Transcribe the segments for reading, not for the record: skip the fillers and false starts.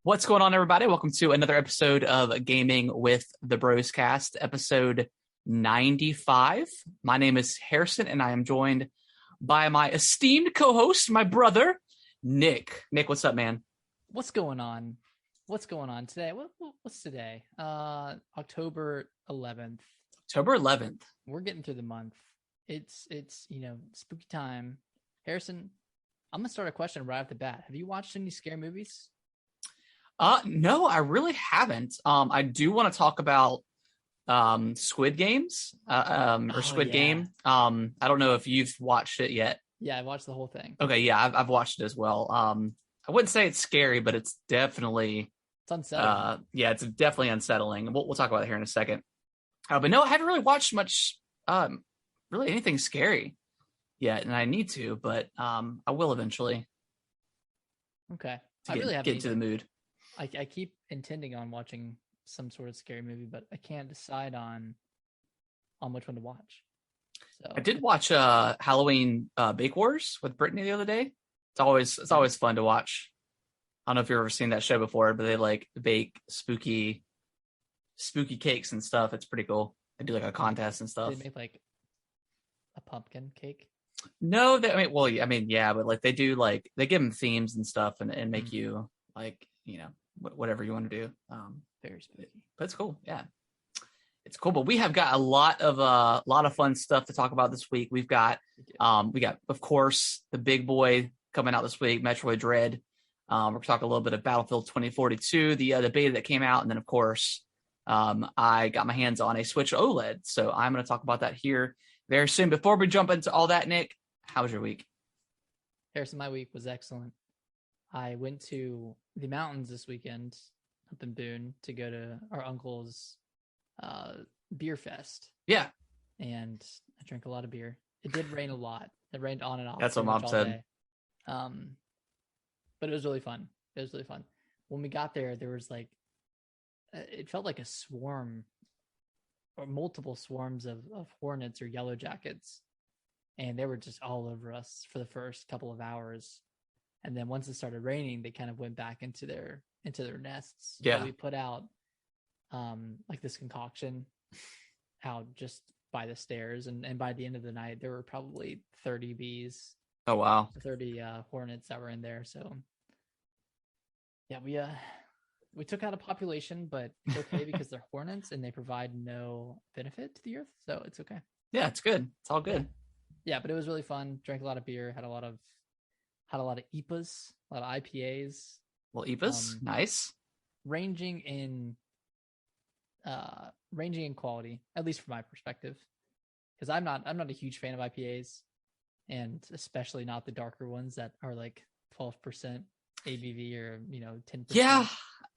What's going on, everybody? Welcome to another episode of Gaming with the Bros Cast, episode 95. My name is Harrison, and I am joined by my esteemed co-host, my brother, Nick. Nick, what's up, man? What's going on? What's going on today? What's today? October 11th. October 11th. We're getting through the month. It's spooky time. Harrison, I'm gonna start a question right off the bat. Have you watched any scary movies? No, I really haven't. I do want to talk about Squid Games, or Squid Game. I don't know if you've watched it yet. Yeah, I watched the whole thing. Okay, yeah, I've watched it as well. I wouldn't say it's scary, but it's definitely unsettling. Yeah, it's definitely unsettling. We'll talk about it here in a second. But no, I haven't really watched much, really anything scary yet, and I need to, but I will eventually. Okay, I really have to get into the mood. I keep intending on watching some sort of scary movie, but I can't decide on which one to watch. So I did watch Halloween Bake Wars with Brittany the other day. It's always fun to watch. I don't know if you've ever seen that show before, but they like bake spooky cakes and stuff. It's pretty cool. They do like a contest and stuff. They make like a pumpkin cake. No, yeah, but like they do, like they give them themes and stuff and make you like, whatever you want to do. Very spooky, but it's cool. Yeah, it's cool. But we have got a lot of fun stuff to talk about this week. We got of course the big boy coming out this week, Metroid Dread. We're gonna talk a little bit of Battlefield 2042, the beta that came out, and then of course I got my hands on a Switch OLED, so I'm going to talk about that here very soon. Before we jump into all that, Nick, how was your week? Harrison, my week was excellent. I went to the mountains this weekend up in Boone to go to our uncle's beer fest. Yeah. And I drank a lot of beer. It did rain a lot. It rained on and off. That's what Mom said. But it was really fun. When we got there, there was like, it felt like a swarm or multiple swarms of hornets or yellow jackets. And they were just all over us for the first couple of hours. And then once it started raining, they kind of went back into their nests. Yeah. So we put out like this concoction out just by the stairs. And by the end of the night, there were probably 30 bees. Oh, wow. 30 hornets that were in there. So yeah, we took out a population, but it's okay because they're hornets and they provide no benefit to the earth. So it's okay. Yeah, it's good. It's all good. Yeah, but it was really fun. Drank a lot of beer, had a lot of IPAs, a lot of IPAs. Well, IPAs, nice. Ranging in quality, at least from my perspective, because I'm not a huge fan of IPAs, and especially not the darker ones that are like 12% ABV or 10%. Yeah,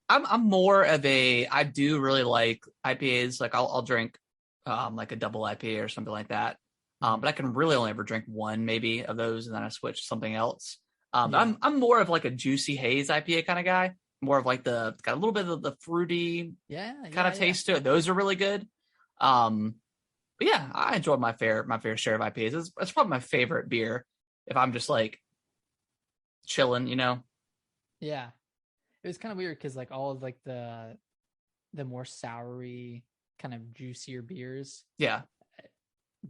I'm more of I do really like IPAs. Like I'll drink like a double IPA or something like that. But I can really only ever drink one maybe of those, and then I switch to something else. Yeah. I'm more of like a juicy haze IPA kind of guy. More of like got a little bit of the fruity kind of taste to it. Those are really good. But yeah, I enjoyed my fair share of IPAs. It's probably my favorite beer if I'm just like chilling, Yeah, it was kind of weird because like all of like the more soury kind of juicier beers. Yeah.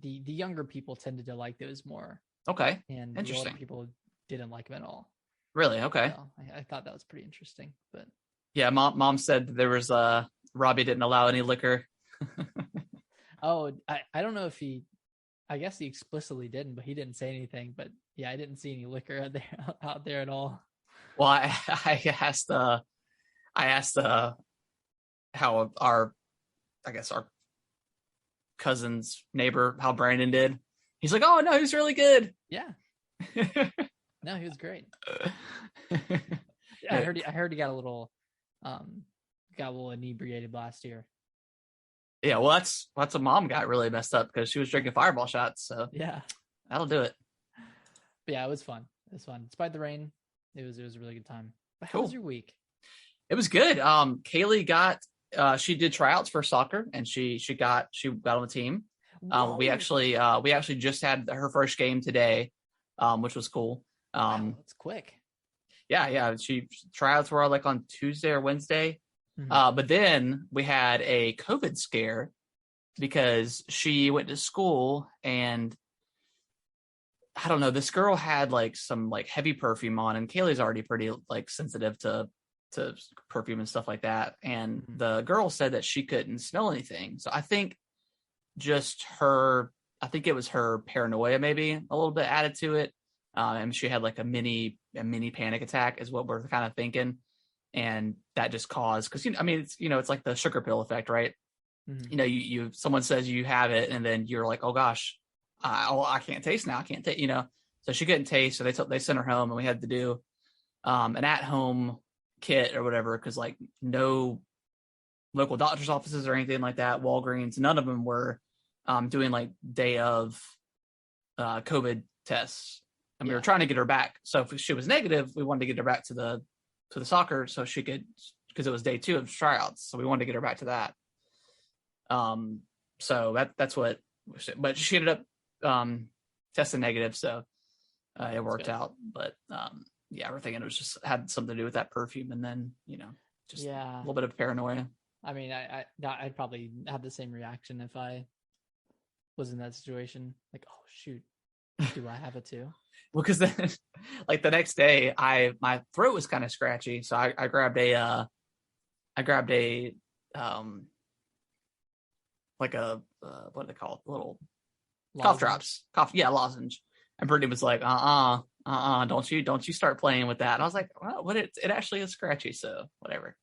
The younger people tended to like those more. Okay. And the older people didn't like them at all. Really? Okay. So I thought that was pretty interesting. But yeah, mom said that there was Robbie didn't allow any liquor. Oh, I don't know if I guess he explicitly didn't, but he didn't say anything. But yeah, I didn't see any liquor out there at all. Well, I asked how our cousin's neighbor, how Brandon did. He's like, oh no, he was really good. Yeah. No, he was great. I heard he got a little inebriated last year. Yeah, well that's what Mom got really messed up because she was drinking Fireball shots. So yeah, that'll do it. But yeah, it was fun. Despite the rain, it was a really good time. But how was your week? It was good. Kaylee got she did tryouts for soccer and she got on the team. We actually just had her first game today, which was cool. Wow, that's quick. Yeah. Tryouts were like on Tuesday or Wednesday. Mhm. But then we had a COVID scare because she went to school and I don't know, this girl had like some like heavy perfume on, and Kaylee's already pretty like sensitive to perfume and stuff like that. And Mhm. the girl said that she couldn't smell anything. So I think just her, I think it was her paranoia maybe a little bit added to it. And she had like a mini panic attack is what we're kind of thinking. And that just caused, because I mean, it's like the sugar pill effect, right? Mhm. You someone says you have it, and then you're like, oh gosh, I can't taste now. I can't taste, So she couldn't taste, so they sent her home, and we had to do an at home kit or whatever, because like no local doctor's offices or anything like that, Walgreens, none of them were doing like day of COVID tests, and we were Yeah. trying to get her back. So if she was negative, we wanted to get her back to the soccer so she could, because it was day 2 of tryouts, so we wanted to get her back to that. So that's what, but she ended up testing negative, so it worked out. But yeah, we're thinking it was just had something to do with that perfume, and then just a Yeah. little bit of paranoia. I mean, I'd probably have the same reaction if I was in that situation. Like, oh shoot, do I have it too? Well, because then, like the next day, my throat was kind of scratchy, so I grabbed a like a what do they call it, little cough Lozenge. drops, lozenge. And Brittany was like, don't you start playing with that. And I was like, well, what it actually is scratchy, so whatever.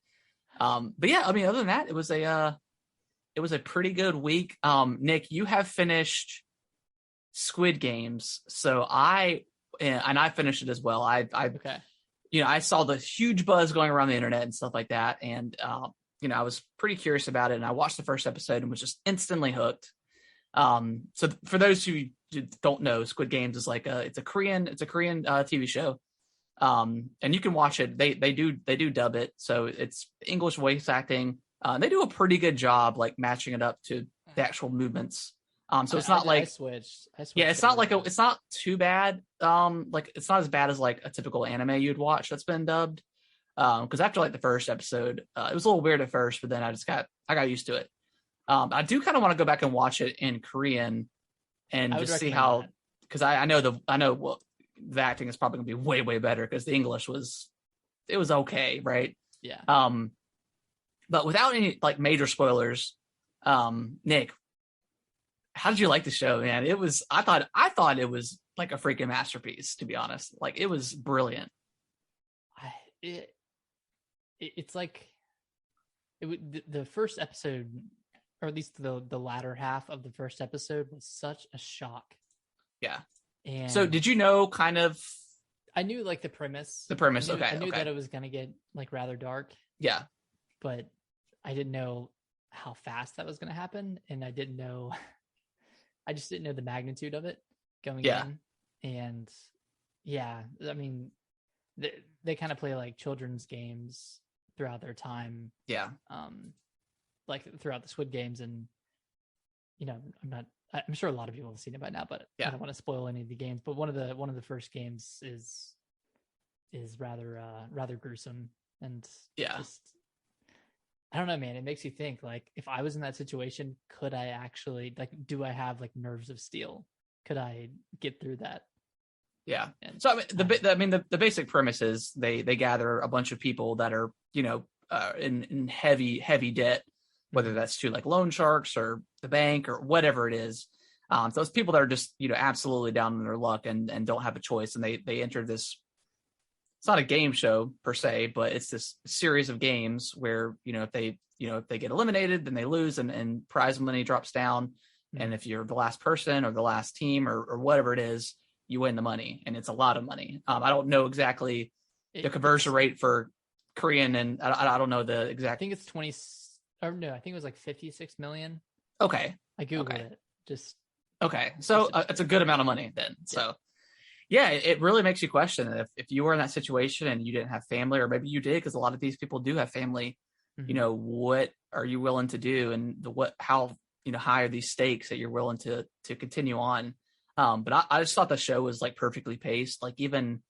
But yeah, I mean, other than that, it was a pretty good week. Nick, you have finished Squid Games, so I finished it as well. Okay. I saw the huge buzz going around the internet and stuff like that, and I was pretty curious about it, and I watched the first episode and was just instantly hooked. So for those who don't know, Squid Games is like it's a Korean TV show. And you can watch it. They do dub it, so it's English voice acting. They do a pretty good job like matching it up to the actual movements. So it's not like, I switched. yeah, it's not like it's not too bad. Like it's not as bad as like a typical anime you'd watch that's been dubbed. Because after like the first episode, it was a little weird at first, but then I got used to it. I do kind of want to go back and watch it in Korean and just see how, because I know well, the acting is probably gonna be way, way better because the English was okay, right? Yeah. But without any like major spoilers, Nick, how did you like the show, man? I thought it was like a freaking masterpiece, to be honest. Like it was brilliant. It's like the first episode, or at least the latter half of the first episode, was such a shock. Yeah. And so did you know kind of? I knew like the premise. I knew that it was gonna get like rather dark. Yeah. But I didn't know how fast that was gonna happen, and I didn't know. I just didn't know the magnitude of it going in. And yeah, I mean, they kind of play like children's games throughout their time. Yeah. Like throughout the Squid Games, and I'm sure a lot of people have seen it by now, but I don't want to spoil any of the games. But one of the first games is rather gruesome, and just, I don't know, man. It makes you think, like, if I was in that situation, could I actually, like, do I have like nerves of steel? Could I get through that? Yeah. And so I mean, the basic premise is they gather a bunch of people that are in heavy debt, whether that's to like loan sharks or the bank or whatever it is. So those people that are just absolutely down on their luck and don't have a choice, and they enter this. It's not a game show per se, but it's this series of games where if they get eliminated, then they lose, and prize money drops down. Mm-hmm. And if you're the last person or the last team or whatever it is, you win the money, and it's a lot of money. I don't know exactly the conversion rate for Korean, and I don't know the exact. I think it's 20, or no, I think it was like 56 million. Okay, I googled it. Just okay, so it's a good amount of money then. So. Yeah, it really makes you question if you were in that situation and you didn't have family, or maybe you did, because a lot of these people do have family. Mm-hmm. What are you willing to do, and how high are these stakes that you're willing to continue on? But I just thought the show was like perfectly paced. Like even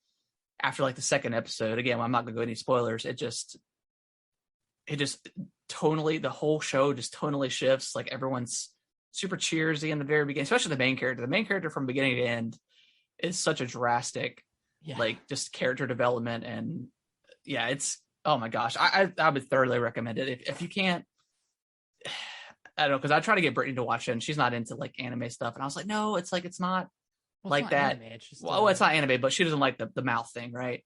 after like the second episode, again, I'm not gonna go any spoilers. It just tonally, the whole show just tonally shifts. Like everyone's super cheersy in the very beginning, especially the main character. The main character from beginning to end is such a drastic, like just character development. And yeah, it's, oh my gosh, I would thoroughly recommend it. If you can't, I don't know, because I try to get Brittany to watch it and she's not into like anime stuff. And I was like, no, it's like, it's not like not that. Anime, it's just, well, it's not anime, but she doesn't like the mouth thing, right?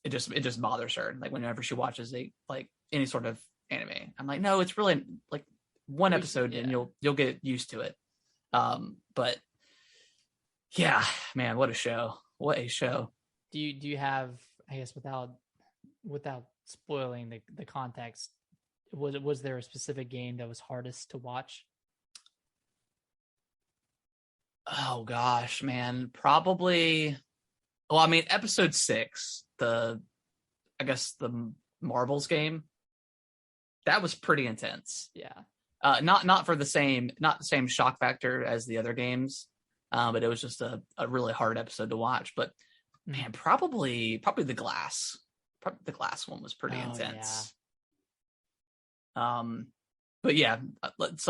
It just bothers her. Like whenever she watches like any sort of anime, I'm like, no, it's really like one episode and you'll get used to it. But yeah, man, what a show. What a show. Do you have, I guess, without spoiling the context, was there a specific game that was hardest to watch? Oh gosh, man, probably. Well, I mean, episode 6, I guess the Marbles game, that was pretty intense. Yeah. Not the same shock factor as the other games, but it was just a really hard episode to watch. But man, probably the glass. Probably the glass one was pretty intense. Yeah. But yeah, let's.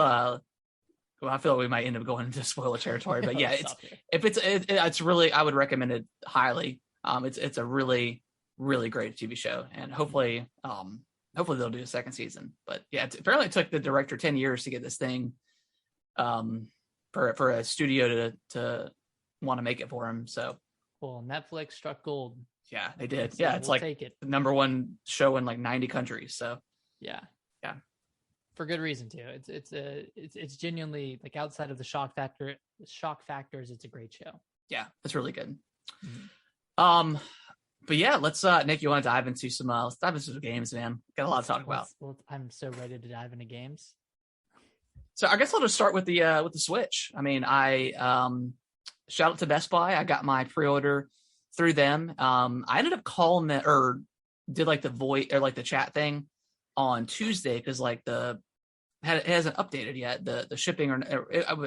Well, I feel like we might end up going into spoiler territory, but yeah, it's really, I would recommend it highly. It's a really, really great TV show, and hopefully they'll do a second season. But yeah, apparently it took the director 10 years to get this thing, for a studio to want to make it for him. So, well, Netflix struck gold. Yeah, they did. Yeah, it's like take it. The number one show in like 90 countries. So yeah. For good reason too. It's genuinely, like, outside of the shock factors, it's a great show. Yeah, it's really good. Mm-hmm. But yeah, let's Nick, you want to dive into some games, man? Got a lot to talk about. Well, I'm so ready to dive into games. So I guess I'll just start with the Switch. I mean, I shout out to Best Buy. I got my pre-order through them. I ended up calling them, or did like the voice or like the chat thing on Tuesday, because like it hasn't updated yet, the shipping, I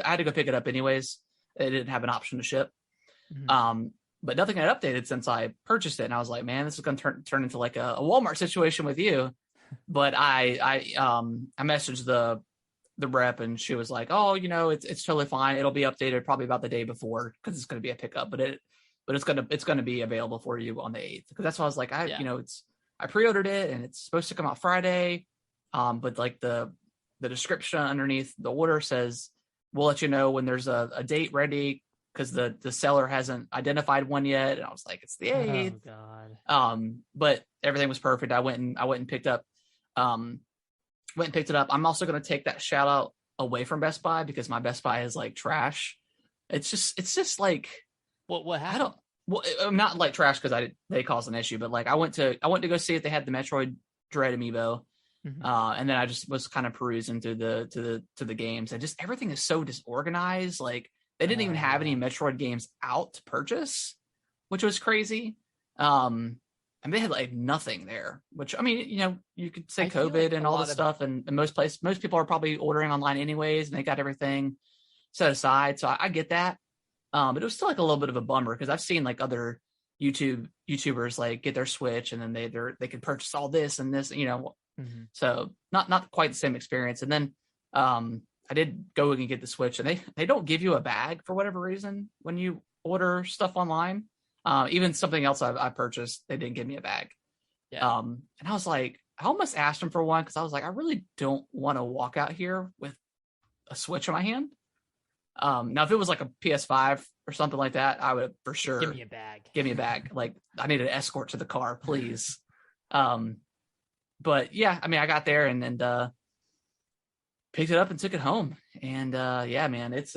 had to go pick it up anyways. It didn't have an option to ship. Mm-hmm. But nothing had updated since I purchased it, and I was like, man, this is going to turn into like a Walmart situation with you. But I messaged the rep, and she was like, oh, it's totally fine. It'll be updated probably about the day before, because it's going to be a pickup, but it's going to be available for you on the 8th. Because that's why I was like, I pre-ordered it and it's supposed to come out Friday. But like the description underneath the order says, we'll let you know when there's a date ready, because the seller hasn't identified one yet. And I was like, it's the 8th. Oh God. But everything was perfect. I went and picked it up. I'm also going to take that shout out away from Best Buy, because my Best Buy is like trash. It's just like, what happened? I'm not like trash because they caused an issue, but like I went to go see if they had the Metroid Dread amiibo. Mm-hmm. And then I just was kind of perusing through the games, and just everything is so disorganized. Like they didn't even have any Metroid games out to purchase, which was crazy. And they had like nothing there, which, I mean, you could say COVID like and all this stuff, and most people are probably ordering online anyways, and they got everything set aside. So I get that. But it was still like a little bit of a bummer, because I've seen like other YouTubers like get their Switch, and then they can purchase all this and this, Mm-hmm. So not quite the same experience. And then I did go and get the Switch, and they don't give you a bag for whatever reason when you order stuff online. Even something else I purchased, they didn't give me a bag. Yeah. And I was like, I almost asked them for one, because I was like, I really don't want to walk out here with a Switch in my hand. Now if it was like a PS5 or something like that, I would for sure give me a bag. Like, I need an escort to the car, please. But yeah, I mean, I got there and picked it up and took it home, and yeah, man, it's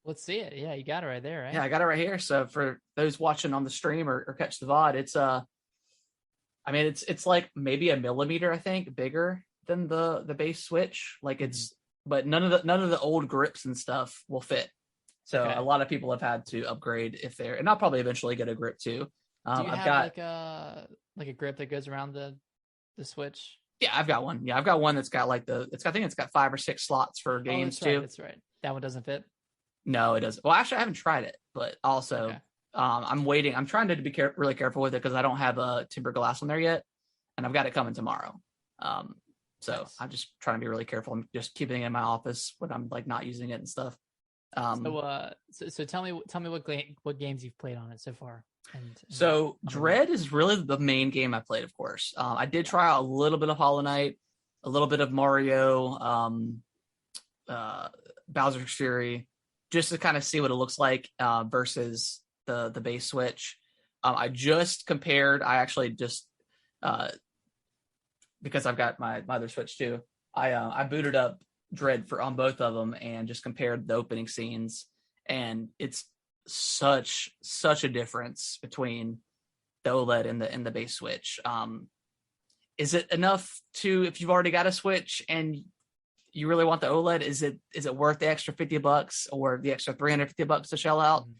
let's see it. Yeah, you got it right there, right? Yeah, I got it right here. So for those watching on the stream or catch the VOD, it's I mean, it's like maybe a millimeter, I think, bigger than the base Switch. Like it's, but none of the old grips and stuff will fit. So a lot of people have had to upgrade if they're, and I'll probably eventually get a grip too. Do you have like a grip that goes around the Switch? Yeah, I've got one. Yeah, I've got one that's got like I think it's got 5 or 6 slots for games too. That's right. That one doesn't fit? No, it doesn't. Well, actually, I haven't tried it, but also I'm waiting. I'm trying to be really careful with it because I don't have a tempered glass on there yet, and I've got it coming tomorrow. So Nice. I'm just trying to be really careful. I'm just keeping it in my office when I'm like not using it and stuff. So tell me what games you've played on it so far. So Dread is really the main game I played, of course. I did try out a little bit of Hollow Knight, a little bit of Mario, Bowser's Fury, just to kind of see what it looks like versus the base Switch. I just compared. I actually just because I've got my other Switch too. I booted up Dread on both of them and just compared the opening scenes, and it's such a difference between the OLED and the base Switch. Is it enough to, if you've already got a Switch and you really want the OLED, is it worth the extra $50 or the extra $350 to shell out? Mm-hmm.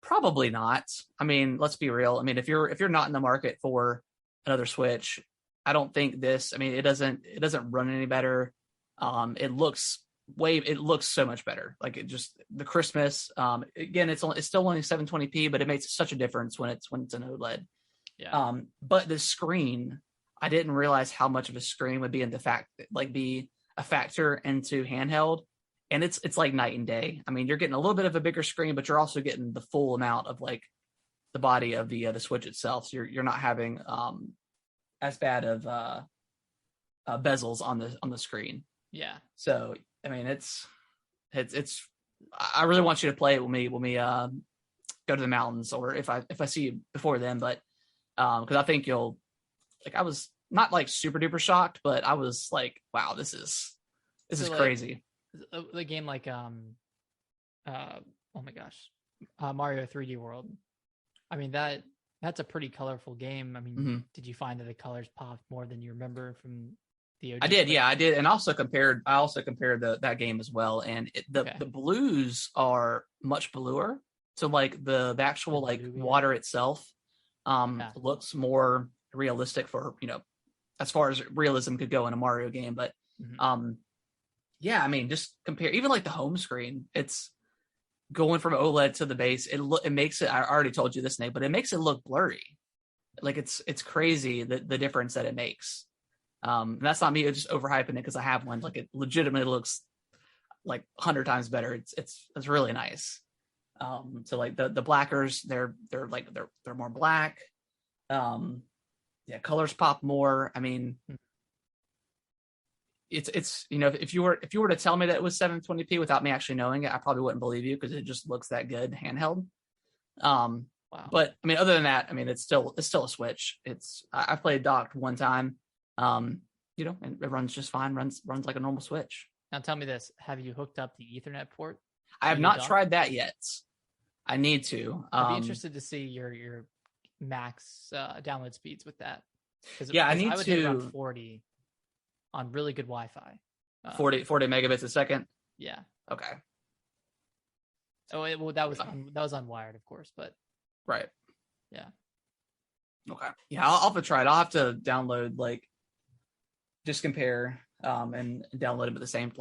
Probably not. I mean, let's be real. I mean, if you're not in the market for another Switch, I don't think this. I mean, it doesn't run any better. It looks so much better. Like it just the Christmas. Again, it's still only 720p, but it makes such a difference when it's an OLED. Yeah. But the screen, I didn't realize how much of a screen would be be a factor into handheld. And it's like night and day. I mean, you're getting a little bit of a bigger screen, but you're also getting the full amount of like the body of the Switch itself. So you're not having as bad of bezels on the screen. Yeah. So I mean, it's. I really want you to play it when we go to the mountains, or if I see you before then. But because I think you'll like. I was not like super duper shocked, but I was like, wow, this is crazy. The game like oh my gosh, Mario 3D World. I mean that's a pretty colorful game. I mean, mm-hmm. Did you find that the colors popped more than you remember from the OG? I did, yeah, I did, and I also compared that game as well. And the blues are much bluer, so like the actual like water itself looks more realistic for as far as realism could go in a Mario game. But mm-hmm. Yeah, I mean, just compare even like the home screen. It's going from OLED to the base. It makes it. I already told you this, Nate, but it makes it look blurry. Like it's crazy the difference that it makes. And that's not me just overhyping it because I have one. Like it legitimately looks like 100 times better. It's really nice. So like the blackers, they're more black. Yeah, colors pop more. I mean. It's if you were to tell me that it was 720p without me actually knowing it, I probably wouldn't believe you because it just looks that good handheld. Wow. But I mean, other than that, I mean, it's still a Switch. I played docked one time, and it runs just fine. Runs like a normal Switch. Now tell me this: have you hooked up the Ethernet port? I have not tried that yet. I need to. I'd be interested to see your max download speeds with that. Yeah, I would hit around 40. On really good Wi-Fi. 40 megabits a second? Yeah. Okay. Oh, that was unwired, of course, but. Right. Yeah. Okay. Yeah, I'll have to try it. I'll have to download, just compare and download them at the same,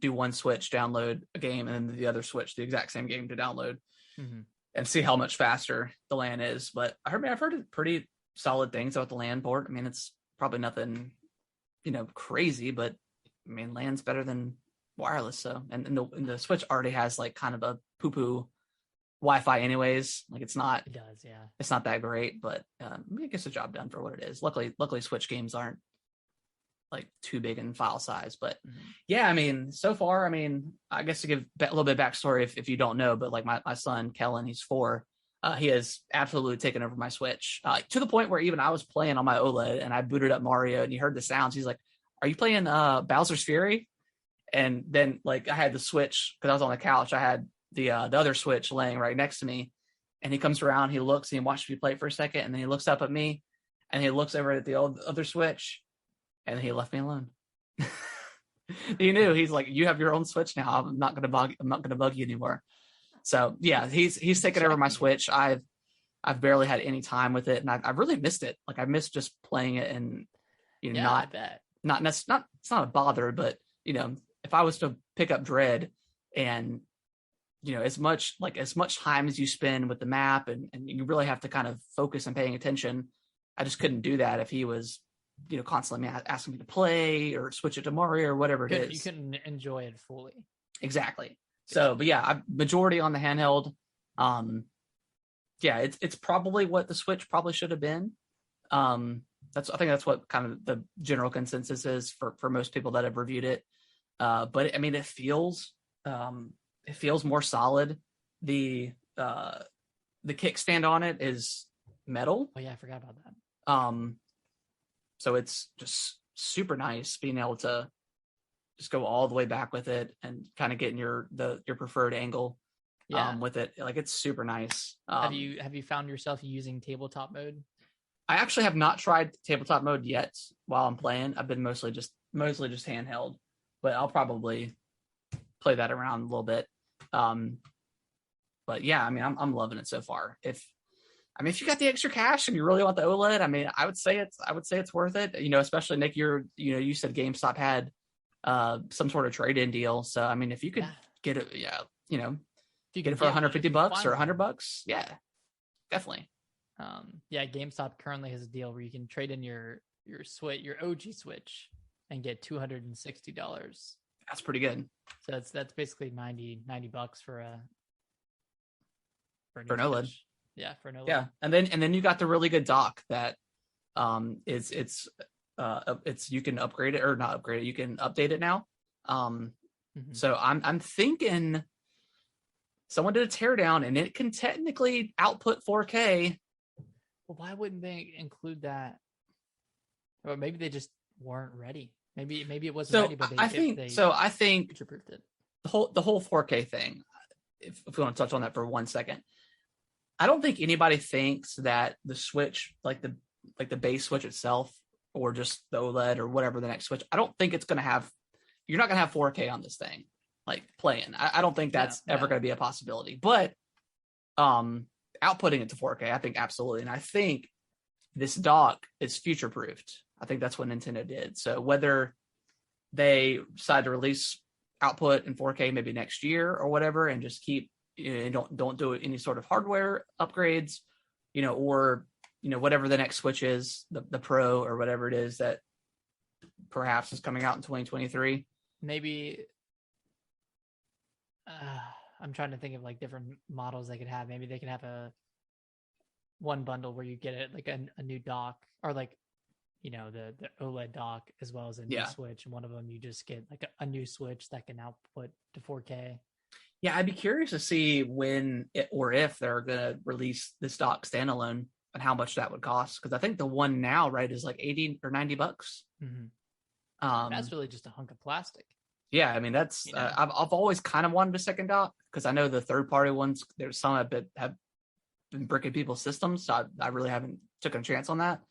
do one Switch, download a game, and then the other Switch, the exact same game to download, mm-hmm. and see how much faster the LAN is. But I've heard pretty solid things about the LAN port. I mean, it's probably nothing crazy, but I mean, LAN's better than wireless. So, and the Switch already has kind of a poo-poo Wi-Fi anyways. It does, yeah. It's not that great, but it gets the job done for what it is. Luckily Switch games aren't too big in file size, but mm-hmm. Yeah, I mean, so far, I mean, I guess to give a little bit of backstory if you don't know, but my son, Kellen, he's 4. He has absolutely taken over my Switch to the point where even I was playing on my OLED and I booted up Mario and he heard the sounds. He's like, "Are you playing Bowser's Fury?" And then I had the Switch because I was on the couch. I had the other Switch laying right next to me, and he comes around, he looks, and he watches me play for a second, and then he looks up at me, and he looks over at the other Switch, and then he left me alone. He knew. He's like, "You have your own Switch now. I'm not gonna bug you anymore." So yeah, he's taken over my Switch. I've barely had any time with it, and I've really missed it. I missed just playing it, and I bet. It's not a bother, but if I was to pick up Dread and as much time as you spend with the map and you really have to kind of focus on paying attention. I just couldn't do that if he was, constantly asking me to play or switch it to Mario or whatever it is. You couldn't enjoy it fully. Exactly. So, but yeah, majority on the handheld. Yeah, it's probably what the Switch probably should have been. I think that's what kind of the general consensus is for most people that have reviewed it. But I mean, it feels more solid. The kickstand on it is metal. Oh yeah, I forgot about that. So it's just super nice being able to just go all the way back with it and kind of getting your preferred angle. With it. Like, it's super nice. Have you found yourself using tabletop mode? I actually have not tried tabletop mode yet while I'm playing. I've been mostly just handheld, but I'll probably play that around a little bit. But yeah, I mean, I'm loving it so far. If you got the extra cash and you really want the OLED, I mean, I would say it's worth it. Especially Nick, you said GameStop had some sort of trade-in deal. So I mean, if you could get it, if you get it for $150 or $100, yeah, definitely. GameStop currently has a deal where you can trade in your Switch, your OG Switch, and get $260. That's pretty good. So that's basically $90 for an OLED. Yeah, for an OLED. Yeah, and then you got the really good dock that it's you can upgrade it or not upgrade it. You can update it now. So I'm thinking someone did a teardown and it can technically output 4K. Well, why wouldn't they include that? Or maybe they just weren't ready. Maybe it wasn't ready, but I think future-proofed it. The whole 4K thing. If we want to touch on that for 1 second, I don't think anybody thinks that the Switch, like the base Switch itself, or just the OLED or whatever the next Switch, I don't think it's going to have. You're not going to have 4K on this thing, like playing. I don't think that's ever going to be a possibility. But outputting it to 4K, I think absolutely, and I think this dock is future proofed. I think that's what Nintendo did. So whether they decide to release output in 4K maybe next year or whatever, and just keep don't do any sort of hardware upgrades, or whatever the next Switch is, the Pro or whatever it is that perhaps is coming out in 2023. Maybe I'm trying to think of like different models they could have. Maybe they can have one bundle where you get it like a new dock, or like the OLED dock as well as a new Switch, and one of them you just get like a new Switch that can output to 4K. Yeah, I'd be curious to see when or if they're gonna release this dock standalone and how much that would cost, because I think the one now, right, is like $80 or $90. That's really just a hunk of plastic. Yeah, I mean, that's I've always kind of wanted a second dock, because I know the third party ones, there's some have been bricking people's systems, so I really haven't taken a chance on that.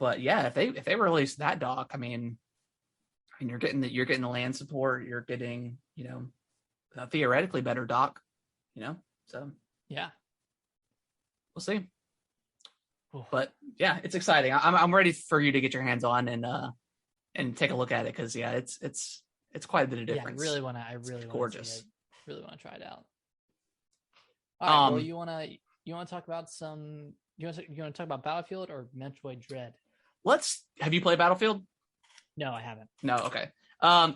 But yeah, if they release that dock, I mean you're getting the LAN support, you're getting a theoretically better dock, so yeah, we'll see. But yeah, it's exciting. I'm ready for you to get your hands on and take a look at it, because it's quite a bit of difference. Yeah, I really want to. Gorgeous. Really want to try it out. All right. Well, you want to talk about some? You want to talk about Battlefield or Metroid Dread? Have you played Battlefield? No, I haven't. No, okay.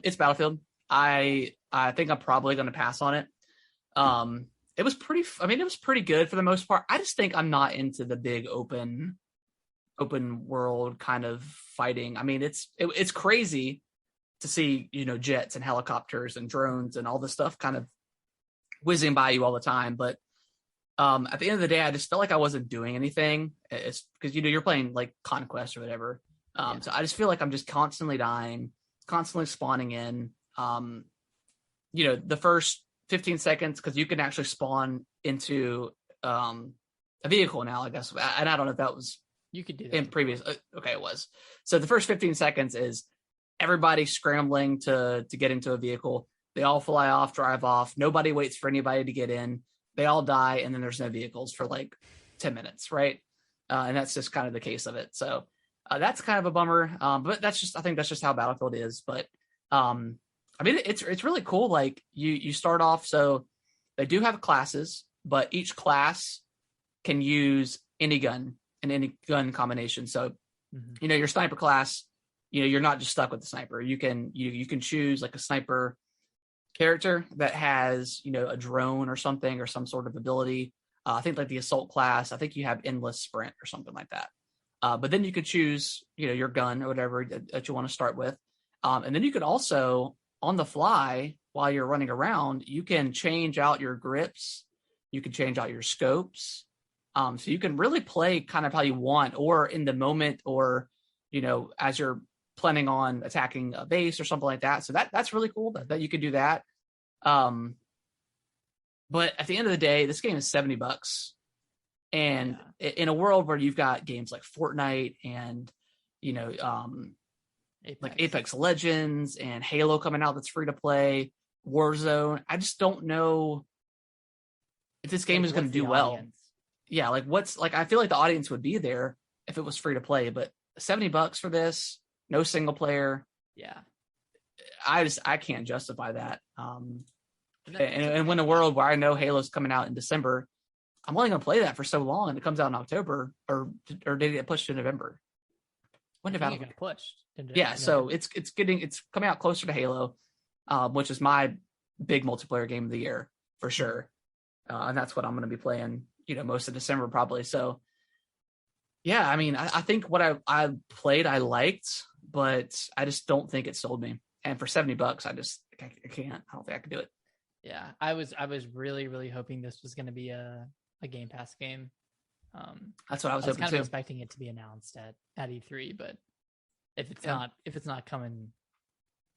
It's Battlefield. I think I'm probably going to pass on it. It was pretty good for the most part. I just think I'm not into the big open world kind of fighting. I mean, it's crazy to see, jets and helicopters and drones and all this stuff kind of whizzing by you all the time. But at the end of the day, I just felt like I wasn't doing anything. It's because, you're playing like Conquest or whatever. So I just feel like I'm just constantly dying, constantly spawning in. The first 15 seconds, because you can actually spawn into a vehicle now, I guess. And I don't know if that was you could do that in previous. Okay, it was. So the first 15 seconds is everybody scrambling to get into a vehicle. They all fly off, drive off. Nobody waits for anybody to get in. They all die, and then there's no vehicles for like 10 minutes, right? And that's just kind of the case of it. So that's kind of a bummer. But I think that's just how Battlefield is. But I mean, it's really cool. Like you start off, so They do have classes, but each class can use any gun and any gun combination. So, your sniper class, you're not just stuck with the sniper. You can choose like a sniper character that has, a drone or something or some sort of ability. I think like the assault class, I think you have endless sprint or something like that. But then you could choose, your gun or whatever that you want to start with. And then you could also, on the fly, while you're running around, you can change out your grips. You can change out your scopes. So you can really play kind of how you want, or in the moment, or, as you're planning on attacking a base or something like that. So that's really cool that you could do that. But at the end of the day, this game is $70. And in a world where you've got games like Fortnite and, like Apex Legends and Halo coming out that's free to play, Warzone, I just don't know if this game is going to do well. Yeah, like I feel like the audience would be there if it was free to play, but $70 for this, no single player. Yeah. I can't justify that. And when a world where I know Halo's coming out in December, I'm only going to play that for so long, and it comes out in October, or did it get pushed to November? When did it get pushed? Yeah, so it's coming out closer to Halo, which is my big multiplayer game of the year for sure, and that's what I'm going to be playing, most of December probably. So, yeah, I mean, I think what I played I liked, but I just don't think it sold me. And for $70, I can't. I don't think I could do it. Yeah, I was really, really hoping this was going to be a Game Pass game. That's what I was hoping kind too. of expecting it to be announced at E3, but if it's not coming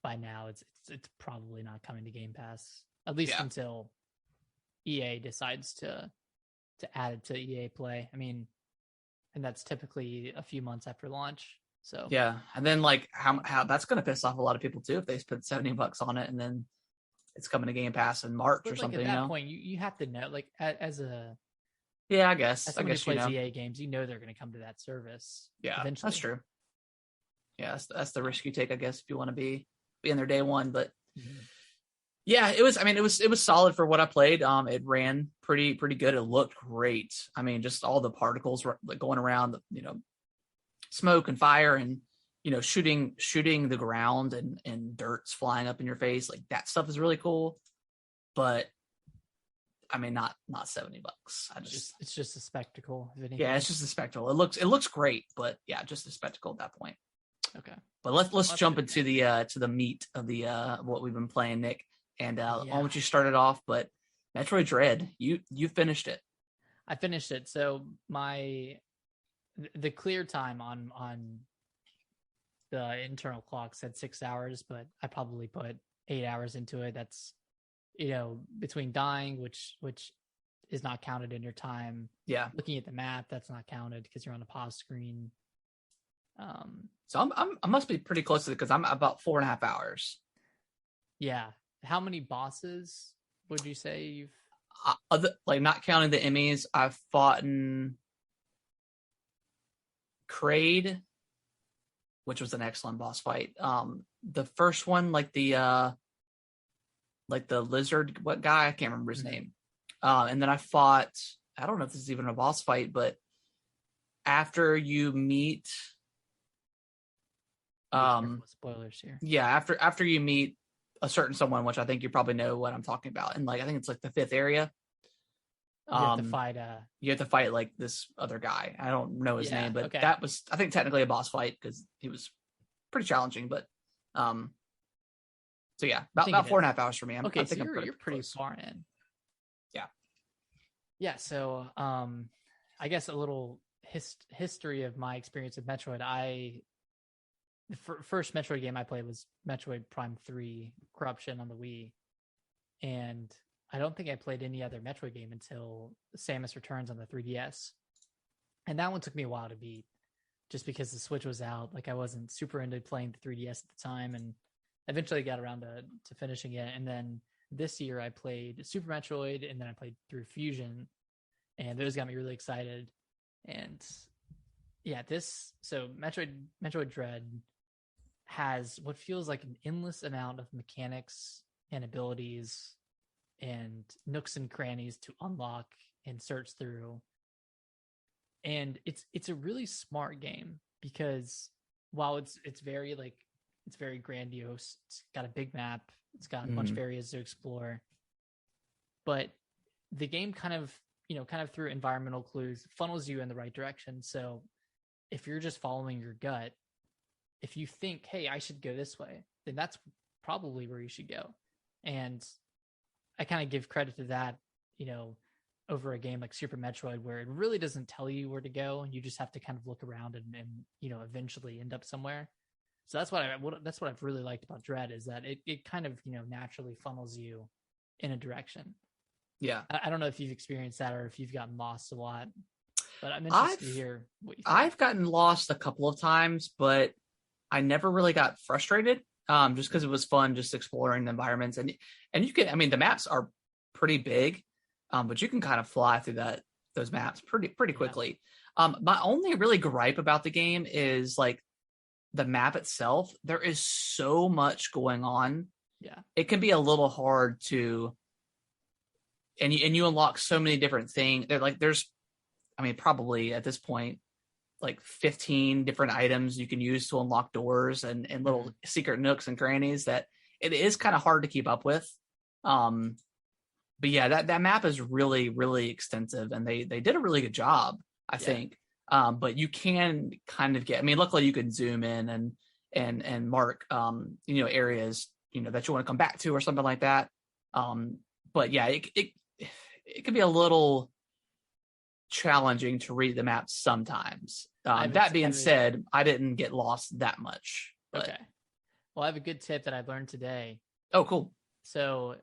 by now, it's probably not coming to Game Pass, at least until EA decides to add it to EA Play. I mean, and that's typically a few months after launch. So yeah, and then like how that's going to piss off a lot of people too if they spend $70 on it and then it's coming to Game Pass in March or something. At that point, you have to know, like as a I guess who plays EA games, they're going to come to that service. Yeah, eventually. That's true. Yeah, that's the risk you take, I guess, if you want to be in there day one. But yeah, it was. I mean, it was solid for what I played. It ran pretty good. It looked great. I mean, just all the particles were going around, smoke and fire, and shooting the ground, and dirt's flying up in your face. Like that stuff is really cool. But I mean, not $70. It's just a spectacle. Yeah, it's just a spectacle. It looks great, but yeah, just a spectacle at that point. Okay, but let's jump into the meat of the what we've been playing, Nick. And I'll let you start it off. But Metroid Dread, you finished it. I finished it. So the clear time on the internal clock said 6 hours, but I probably put 8 hours into it. That's between dying, which is not counted in your time. Yeah. Looking at the map, that's not counted because you're on a pause screen. So I must be pretty close to it because I'm about 4.5 hours. Yeah. How many bosses would you say you've? Like not counting the Emmys, I've fought in Kraid, which was an excellent boss fight. The first one, like the lizard, what guy? I can't remember his name. And then I fought, I don't know if this is even a boss fight, but after you meet, spoilers here. Yeah, after you meet a certain someone, which I think you probably know what I'm talking about, and like I think it's like the 5th area. You have to fight. You have to fight like this other guy. I don't know his name, but that was, I think, technically a boss fight because he was pretty challenging. But so yeah, about 4.5 hours for me. I think you're pretty far in. Yeah. Yeah. So I guess a little history of my experience with Metroid. The first Metroid game I played was Metroid Prime 3 Corruption on the Wii. And I don't think I played any other Metroid game until Samus Returns on the 3DS. And that one took me a while to beat just because the Switch was out. Like I wasn't super into playing the 3DS at the time, and eventually got around to finishing it. And then this year I played Super Metroid, and then I played through Fusion, and those got me really excited. And yeah, so Metroid Dread has what feels like an endless amount of mechanics and abilities and nooks and crannies to unlock and search through. And it's a really smart game because while it's very it's very grandiose, it's got a big map, it's got a bunch of areas to explore, but the game kind of through environmental clues funnels you in the right direction. So if you're just following your gut, if you think, hey, I should go this way, then that's probably where you should go. And I kind of give credit to that, over a game like Super Metroid, where it really doesn't tell you where to go. You just have to kind of look around and eventually end up somewhere. So that's what I've really liked about Dread, is that it kind of, naturally funnels you in a direction. Yeah. I don't know if you've experienced that or if you've gotten lost a lot, but I'm interested to hear what you think. I've gotten lost a couple of times, but I never really got frustrated. Just because it was fun, just exploring the environments, and you can. I mean, the maps are pretty big, but you can kind of fly through those maps pretty quickly. My only really gripe about the game is like the map itself. There is so much going on. Yeah, it can be a little hard to. And you unlock so many different things. There's, I mean, probably at this point, like 15 different items you can use to unlock doors and little secret nooks and crannies that it is kind of hard to keep up with. But yeah, that map is really, really extensive, and they did a really good job, I think. But you can kind of get, I mean, luckily you can zoom in and mark, areas, that you want to come back to or something like that. But yeah, it can be a little challenging to read the maps sometimes. That being said, I didn't get lost that much. But... Okay. Well, I have a good tip that I learned today. Oh, cool. So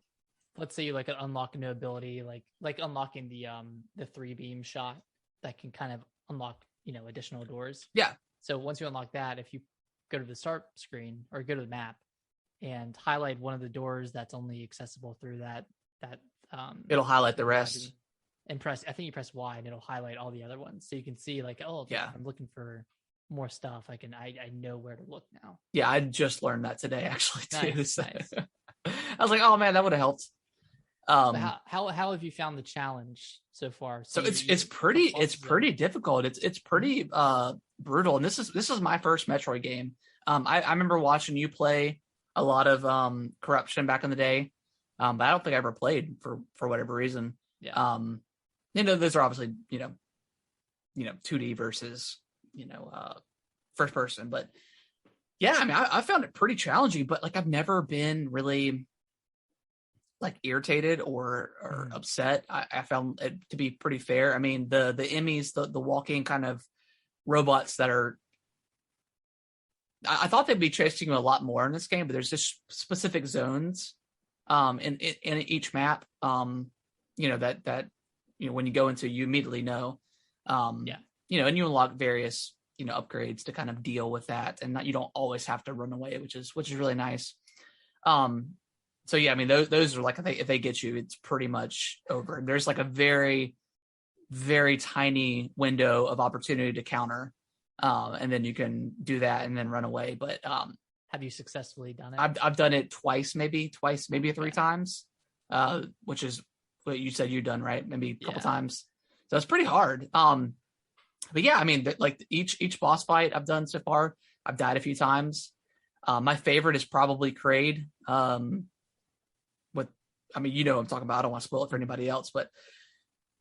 let's say you unlock a new ability, like unlocking the 3-beam shot that can kind of unlock, additional doors. Yeah. So once you unlock that, if you go to the start screen or go to the map and highlight one of the doors that's only accessible through that it'll highlight the rest. And I think you press Y and it'll highlight all the other ones. So you can see I'm looking for more stuff. I know where to look now. Yeah, I just learned that today actually too. Nice, so. nice. I was like, oh man, that would have helped. How have you found the challenge so far? So it's pretty difficult. It's pretty brutal. And this is my first Metroid game. I remember watching you play a lot of Corruption back in the day. But I don't think I ever played for whatever reason. Yeah. Those are obviously, 2D versus, first person. But yeah, I mean, I found it pretty challenging, but I've never been really irritated or upset. I found it to be pretty fair. I mean, the Emmys, the walking kind of robots that are, I thought they'd be chasing you a lot more in this game, but there's just specific zones in each map, that when you go into, you immediately know, and you unlock various, upgrades to kind of deal with that, and you don't always have to run away, which is really nice. So yeah, I mean, those are if they get you, it's pretty much over. There's a very, very tiny window of opportunity to counter, and then you can do that and then run away. But have you successfully done it? I've done it twice, maybe 3 times, which is what you said you've done, right? Maybe a couple times. So it's pretty hard. But yeah, I mean, each boss fight I've done so far, I've died a few times. My favorite is probably Kraid. I'm talking about. I don't want to spoil it for anybody else, but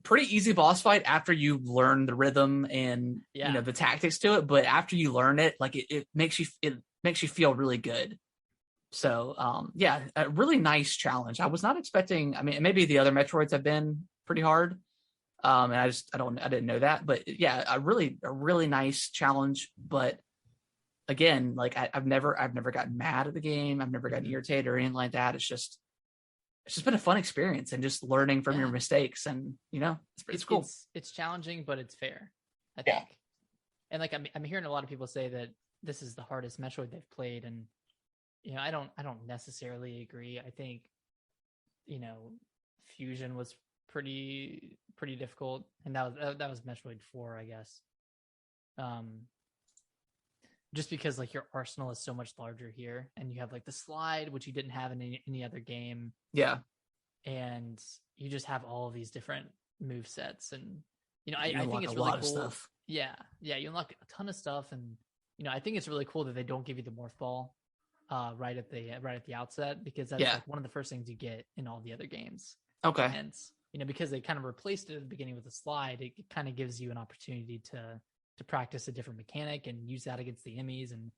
pretty easy boss fight after you learn the rhythm and the tactics to it. But after you learn it, it makes you feel really good. So a really nice challenge. I was not expecting. I mean, maybe the other Metroids have been pretty hard, and I didn't know that. But yeah, a really nice challenge. But again, I've never gotten mad at the game. I've never gotten irritated or anything like that. It's just been a fun experience and just learning from your mistakes, and it's cool. It's challenging, but it's fair, I think. And I'm hearing a lot of people say that this is the hardest Metroid they've played, and I don't necessarily agree. I think Fusion was pretty difficult, and that was Metroid 4, I guess. Just because your arsenal is so much larger here, and you have the slide, which you didn't have in any other game. Yeah. and you just have all of these different move sets. And You I think unlock it's a really lot of cool. stuff. Yeah, you unlock a ton of stuff, and I think it's really cool that they don't give you the morph ball right at the outset, because that's Yeah. like one of the first things you get in all the other games. Okay. And because they kind of replaced it at the beginning with a slide, it kind of gives you an opportunity to practice a different mechanic and use that against the enemies. And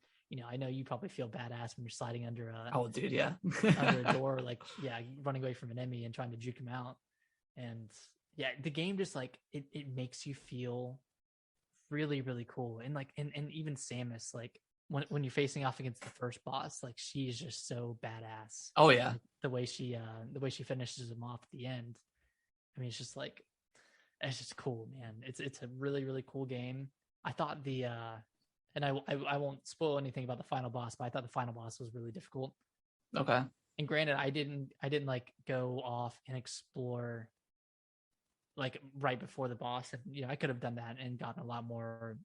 I know you probably feel badass when you're sliding under Oh, dude, yeah. under a door, like running away from an enemy and trying to juke him out. And yeah, the game just like it makes you feel really, really cool. And like and even Samus, like when you're facing off against the first boss, like she's just so badass. Oh yeah. Like, the way she finishes him off at the end. I mean, it's just like, it's just cool, man. It's a really, really cool game. I thought and I won't spoil anything about the final boss, but I thought the final boss was really difficult. Okay. And granted, I didn't like go off and explore like right before the boss, and I could have done that and gotten a lot more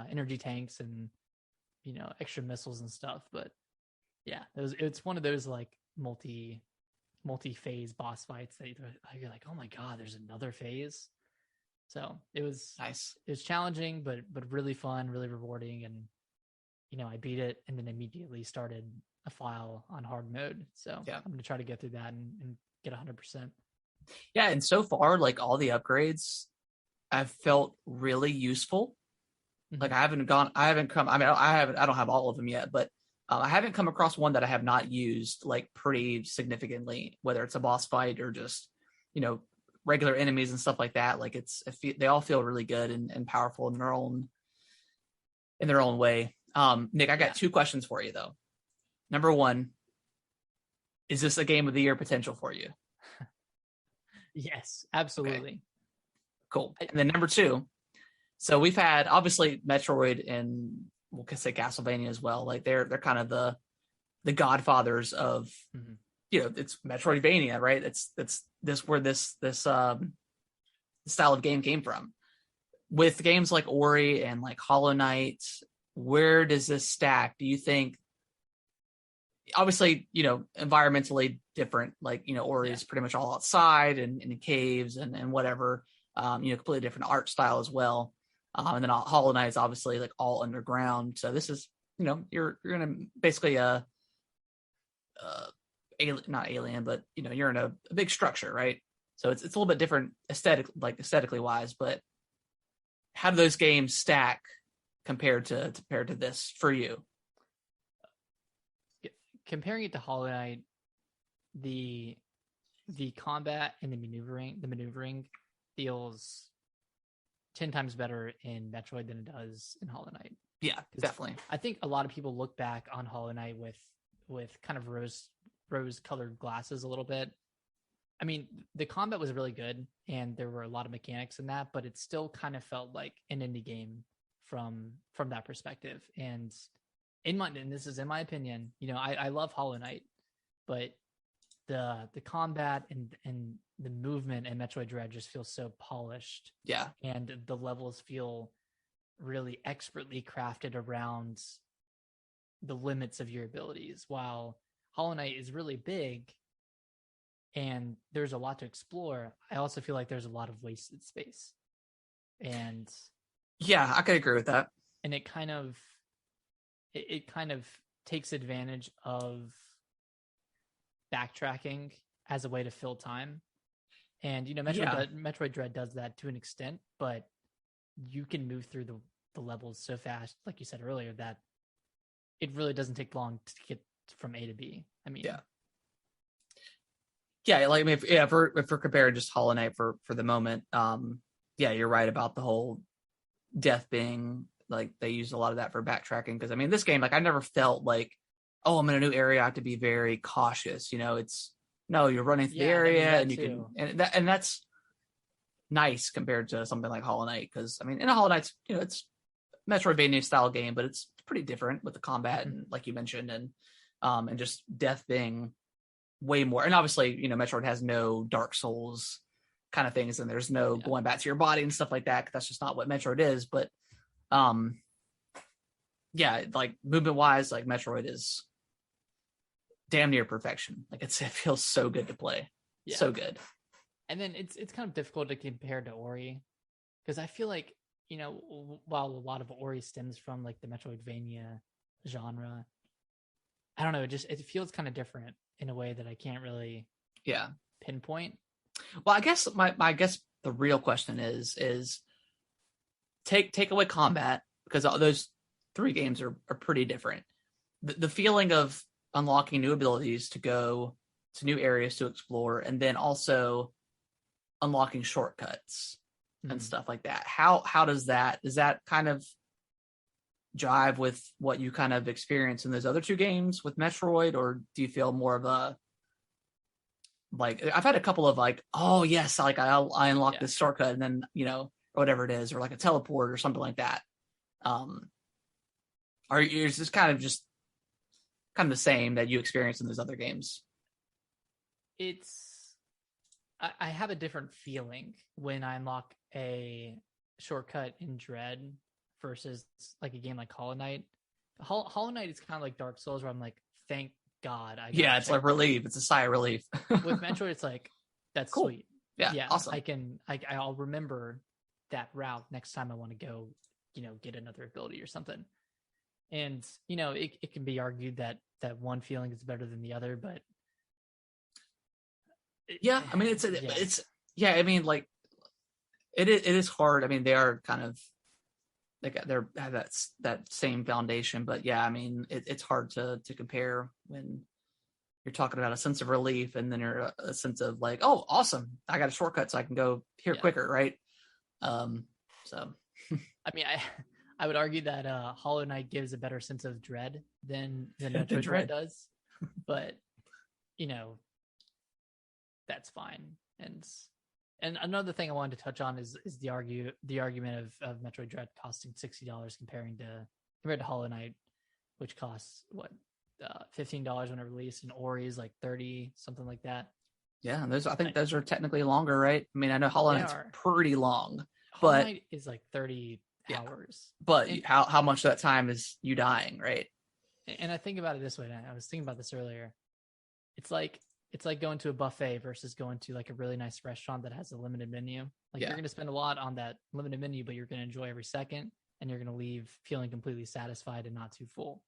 energy tanks and extra missiles and stuff. But yeah, it's one of those like multi-phase boss fights that you're like, oh my god, there's another phase. So it was nice. It was challenging, but really fun, really rewarding. And I beat it and then immediately started a file on hard mode. So yeah, I'm gonna try to get through that and get 100%. Yeah, and so far, like all the upgrades I've felt really useful. Mm-hmm. Like I don't have all of them yet, but I haven't come across one that I have not used like pretty significantly, whether it's a boss fight or just, regular enemies and stuff like that. Like they all feel really good and powerful in their own way. Nick, I got 2 questions for you though. Number 1, is this a game of the year potential for you? Yes, absolutely. Okay. Cool. And then number 2, so we've had obviously Metroid and we'll say Castlevania as well. Like they're kind of the godfathers of, it's Metroidvania, right? It's this where this style of game came from. With games like Ori and like Hollow Knight, where does this stack? Do you think? Obviously, environmentally different. Like Ori is pretty much all outside and in caves and whatever. Completely different art style as well. And then Hollow Knight is obviously like all underground. So this is, you're in a basically not alien, but you're in a big structure, right? So it's a little bit different aesthetically wise. But how do those games stack compared to this for you? Comparing it to Hollow Knight, the combat and the maneuvering feels 10 times better in Metroid than it does in Hollow Knight. Yeah, definitely. I think a lot of people look back on Hollow Knight with kind of rose-colored glasses a little bit. I mean, the combat was really good, and there were a lot of mechanics in that, but it still kind of felt like an indie game from that perspective. And this is in my opinion, I love Hollow Knight, but the combat and the movement in Metroid Dread just feels so polished. Yeah. And the levels feel really expertly crafted around the limits of your abilities, while Hollow Knight is really big and there's a lot to explore. I also feel like there's a lot of wasted space. And yeah, I could agree with that. And it kind of takes advantage of backtracking as a way to fill time. And Metroid Dread does that to an extent, but you can move through the levels so fast, like you said earlier, that it really doesn't take long to get from A to B. I mean, like if we're comparing just Hollow Knight for the moment, you're right about the whole death being like they use a lot of that for backtracking. Because I mean, this game, like I never felt like, oh, I'm in a new area, I have to be very cautious. You're running through the area and you can, and that's nice compared to something like Hollow Knight. Because I mean, in a Hollow Knight's, it's Metroidvania style game, but it's pretty different with the combat and like you mentioned, and just death being way more. And obviously, Metroid has no Dark Souls kind of things, and there's no going back to your body and stuff like that. That's just not what Metroid is. But like movement wise, like Metroid is damn near perfection. Like it feels so good to play. Yeah. So good. And then it's kind of difficult to compare to Ori because I feel like, while a lot of Ori stems from like the Metroidvania genre, I don't know, it feels kind of different in a way that I can't really pinpoint. Well, I guess I guess the real question is take away combat, because all those three games are pretty different. The feeling of unlocking new abilities to go to new areas to explore, and then also unlocking shortcuts and stuff like that. How does that kind of jive with what you kind of experience in those other two games with Metroid, or do you feel more of a, like, I've had a couple of like, oh yes, like I unlocked this shortcut, and then or whatever it is, or like a teleport or something like that. Is this kind of just kind of the same that you experience in those other games? I have a different feeling when I unlock a shortcut in Dread versus like a game like Hollow Knight. Hollow Knight is kind of like Dark Souls, where I'm like, thank God I got it's like relief. It's a sigh of relief. With Metroid, it's like, that's cool. Sweet. Yeah, awesome. I'll remember that route next time I want to go, get another ability or something. And it can be argued that one feeling is better than the other, but I mean, I mean, like, it is hard. I mean, they are kind of like they have that same foundation, but I mean, it's hard to compare when you're talking about a sense of relief, and then you're a sense of like, oh, awesome, I got a shortcut so I can go here quicker, right? So I mean, I would argue that Hollow Knight gives a better sense of dread than Metroid Dread does, but that's fine. And another thing I wanted to touch on is the argument of Metroid Dread costing $60 compared to Hollow Knight, which costs $15 when it released, and Ori is like $30, something like that. Yeah, I think those are technically longer, right? I mean, I know Hollow Knight's pretty long, but Hollow Knight is like 30 hours. But how much of that time is you dying, right? And I think about it this way, and I was thinking about this earlier. It's like going to a buffet versus going to like a really nice restaurant that has a limited menu. Like you're going to spend a lot on that limited menu, but you're going to enjoy every second, and you're going to leave feeling completely satisfied and not too full.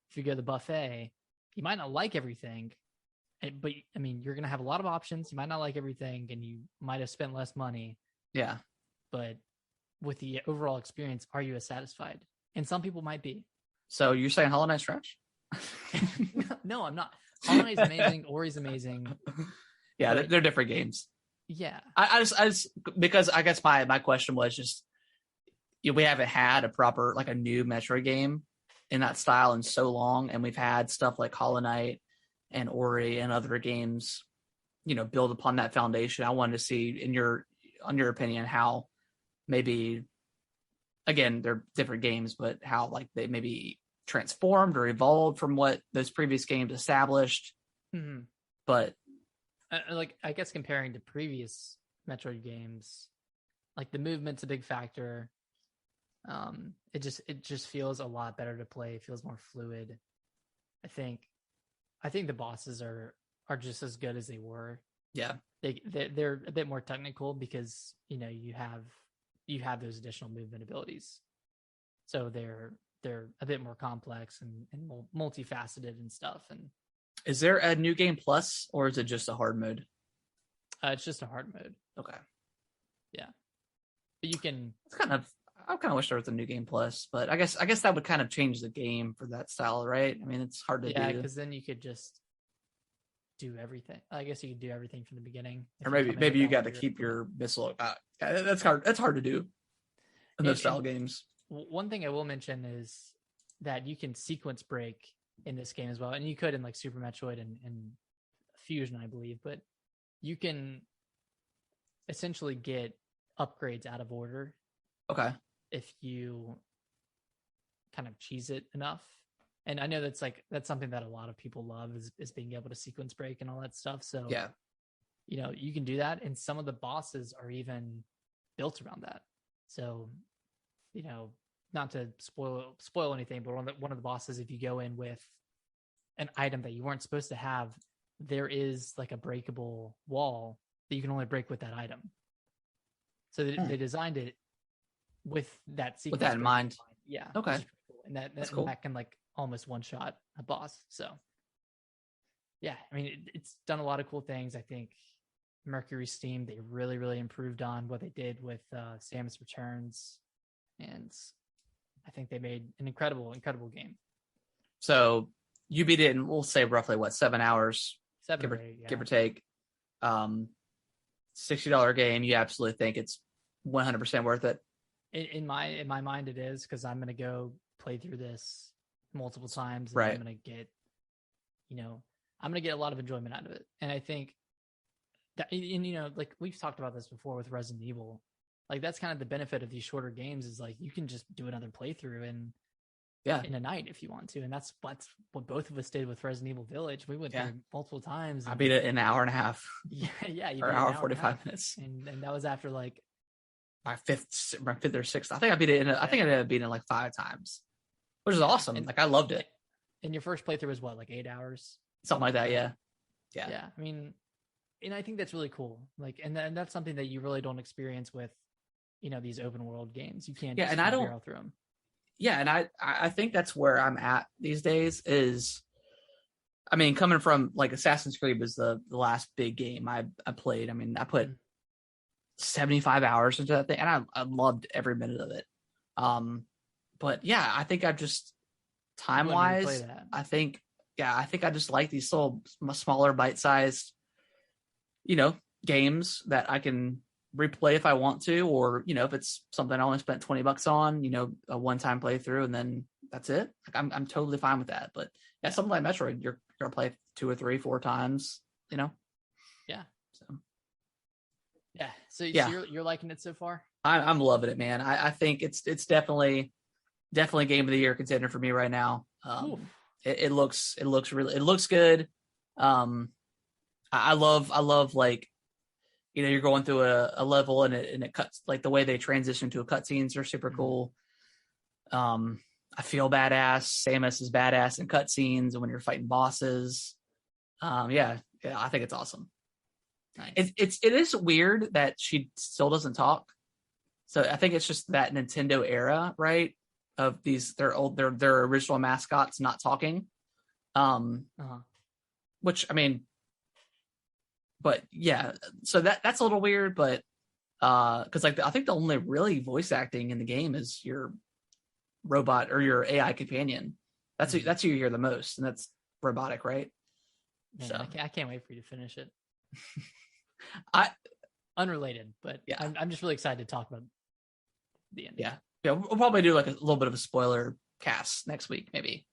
If you go to the buffet, you might not like everything, but I mean, you're going to have a lot of options. You might not like everything, and you might have spent less money. Yeah. But with the overall experience, are you as satisfied? And some people might be. So you're saying Hollow Knight's trash? No, I'm not. Hollow Knight's amazing. Ori's amazing. Yeah, but they're different games. Yeah. I just because I guess my question was just, we haven't had a proper, like, a new Metroid game in that style in so long, and we've had stuff like Hollow Knight and Ori and other games, build upon that foundation. I wanted to see, on your opinion, how maybe, again, they're different games, but how like they maybe transformed or evolved from what those previous games established. Mm-hmm. But like, I guess comparing to previous Metroid games, like the movement's a big factor. It just feels a lot better to play. It feels more fluid. I think the bosses are just as good as they were. Yeah, they're a bit more technical because you have those additional movement abilities, so they're a bit more complex and multifaceted and stuff. And is there a new game plus, or is it just a hard mode? It's just a hard mode. Okay. Yeah, but you can. I kind of wish there was a new game plus, but I guess that would kind of change the game for that style, right? I mean, it's hard to do. Yeah, because then you could just do everything. I guess you could do everything from the beginning. Or maybe you got to keep your missile. That's hard. That's hard to do in those style games. One thing I will mention is that you can sequence break in this game as well, and you could in like Super Metroid and Fusion, I believe. But you can essentially get upgrades out of order. Okay. If you kind of cheese it enough. And I know that's something that a lot of people love is being able to sequence break and all that stuff. So yeah, you can do that. And some of the bosses are even built around that. So, not to spoil anything, but one of the bosses, if you go in with an item that you weren't supposed to have, there is like a breakable wall that you can only break with that item. So they designed it with that sequence. With that in mind. Yeah. Okay. Cool. And that's cool. that can like almost one shot a boss. So yeah, I mean, it's done a lot of cool things. I think Mercury Steam, they really, really improved on what they did with Samus Returns. And I think they made an incredible, incredible game. So you beat it in, we'll say roughly 7 hours, 7 give or or, 8, give or take. $60 game. You absolutely think it's 100% worth it? In my mind, it is, because I'm gonna go play through this multiple times, and right. I'm gonna get a lot of enjoyment out of it. And I think that, and like we've talked about this before with Resident Evil, like that's kind of the benefit of these shorter games, is like you can just do another playthrough in a night if you want to. And that's what both of us did with Resident Evil Village. We went through multiple times. I beat it in an hour and a half. Yeah, you or beat an hour an 45 minutes. And that was after like my fifth or sixth. I think I beat it I think I ended up beating it like 5 times, which is awesome. And, like I loved it. And your first playthrough was what, like 8 hours? Something like that, yeah. I mean, and I think that's really cool. Like, and that's something that you really don't experience with, these open world games. You can't just barrel through them. Yeah, and I think that's where I'm at these days. Is, I mean, coming from like Assassin's Creed was the last big game I played. I mean, I put 75 hours into that thing, and I loved every minute of it. But yeah, I think I've just time wise, I think I just like these little smaller bite-sized, games that I can replay if I want to, or if it's something I only spent $20 on, a one-time playthrough, and then that's it. Like I'm totally fine with that. But yeah, something like Metroid, you're gonna play 2 or 3, 4 times, Yeah. So you're liking it so far? I'm loving it, man. I think it's definitely game of the year contender for me right now. It looks good. I love like, you're going through a level and it cuts, like the way they transition to a cutscenes are super cool. I feel badass. Samus is badass in cutscenes and when you're fighting bosses. I think it's awesome. Nice. It is weird that she still doesn't talk. So I think it's just that Nintendo era, right? Of their original mascots not talking. Which, I mean, but yeah, so that's a little weird, but because like I think the only really voice acting in the game is your robot or your AI companion. That's who you hear the most, and that's robotic, right? Man, so I can't wait for you to finish it. Unrelated, but yeah, I'm just really excited to talk about the end. Yeah, we'll probably do like a little bit of a spoiler cast next week, maybe.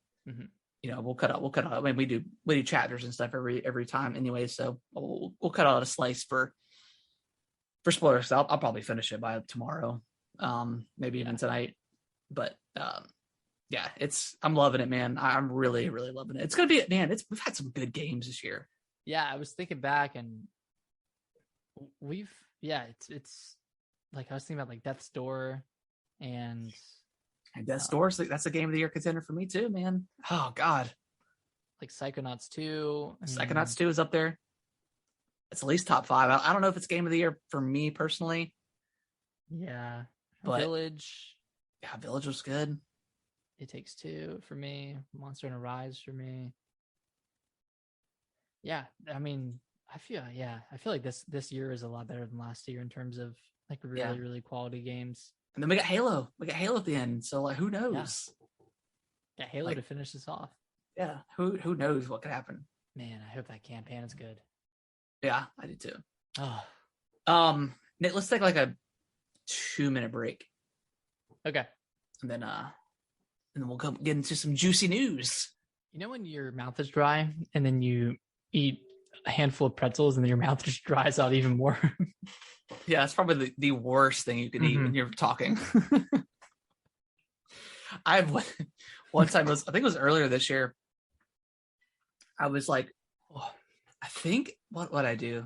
We'll cut out. I mean, we do chapters and stuff every time anyway, so we'll cut out a slice for spoilers. I'll probably finish it by tomorrow, maybe even tonight. But I'm loving it, man. I'm really, really loving it. It's gonna be, man. We've had some good games this year. Yeah, I was thinking back, and it's like I was thinking about like Death's Door and Death's Door. That's a game of the year contender for me too, man. Oh God, like Psychonauts 2. Psychonauts 2 is up there. It's at least top 5. I don't know if it's game of the year for me personally. Yeah, but Village. Yeah, Village was good. It Takes Two for me. Monster Hunter Rise for me. Yeah, I mean, I feel like this year is a lot better than last year in terms of like really, really quality games. And then we got Halo. We got Halo at the end. So like, who knows? Yeah, Halo to finish this off. Yeah, who knows what could happen? Man, I hope that campaign is good. Yeah, I do too. Oh. Nick, let's take like a 2-minute break. Okay. And then we'll come get into some juicy news. You know when your mouth is dry and then you eat a handful of pretzels and then your mouth just dries out even more? Yeah, it's probably the worst thing you can eat when you're talking. One time, I think it was earlier this year, I was like, I think what I do?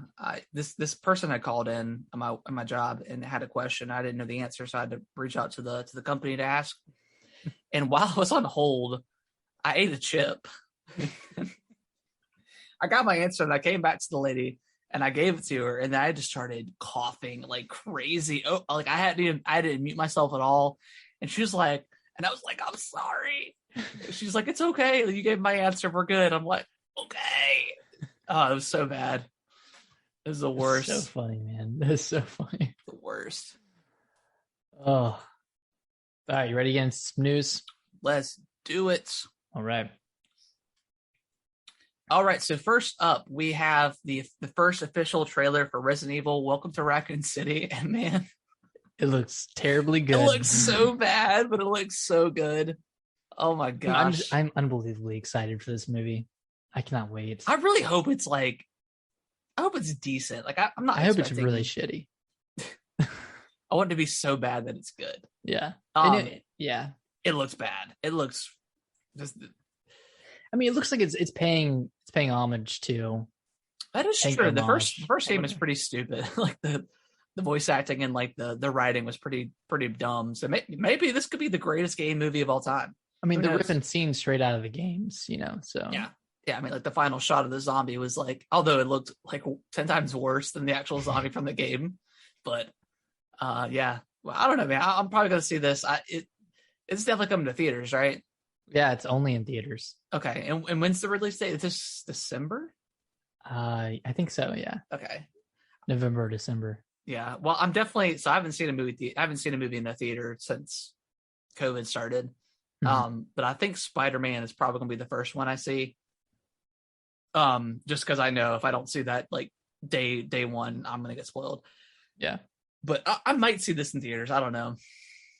This person had called in on my job and had a question. I didn't know the answer, so I had to reach out to the company to ask. And while I was on hold, I ate a chip. I got my answer and I came back to the lady and I gave it to her, and then I just started coughing like crazy. Oh, like I didn't mute myself at all. And she was like, and I was like, I'm sorry. She's like, it's okay. You gave my answer. We're good. I'm like, okay. Oh, it was so bad. It was the worst. So funny, man. That's so funny. The worst. Oh. All right, you ready to get into some news? Let's do it. All right. All right, so first up, we have the first official trailer for Resident Evil Welcome to Raccoon City. And man, it looks terribly good. It looks so bad, but it looks so good. Oh my gosh. I'm unbelievably excited for this movie. I cannot wait. I really hope it's decent. Like I'm not. I hope it's really shitty. I want it to be so bad that it's good. Yeah. Yeah. It looks bad. It looks just. I mean, it looks like it's paying homage to. That is true. The first game is pretty stupid. Like the voice acting and like the writing was pretty dumb. So maybe this could be the greatest game movie of all time. I mean, they're ripping scenes straight out of the games, So yeah. I mean, like the final shot of the zombie was like, although it looked like 10 times worse than the actual zombie from the game, but yeah. Well, I don't know, man. I'm probably gonna see this. It's definitely coming to theaters, right? Yeah, it's only in theaters. Okay, and when's the release date? Is this December? I think so. Yeah. Okay. November, December. Yeah. Well, I'm definitely. So I haven't seen a movie. I haven't seen a movie in the theater since COVID started. Mm-hmm. But I think Spider-Man is probably gonna be the first one I see. Just because I know if I don't see that like day one, I'm gonna get spoiled. Yeah. But I might see this in theaters. I don't know.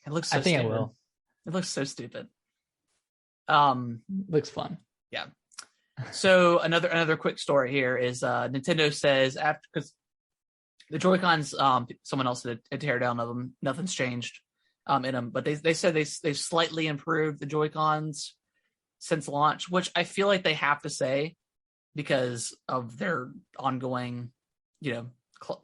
It looks. I think stupid. I will. It looks so stupid. Looks fun. Yeah. So another quick story here is Nintendo says after, because the Joy-Cons, someone else did a teardown of them. Nothing's changed in them, but they said they slightly improved the Joy-Cons since launch, which I feel like they have to say because of their ongoing,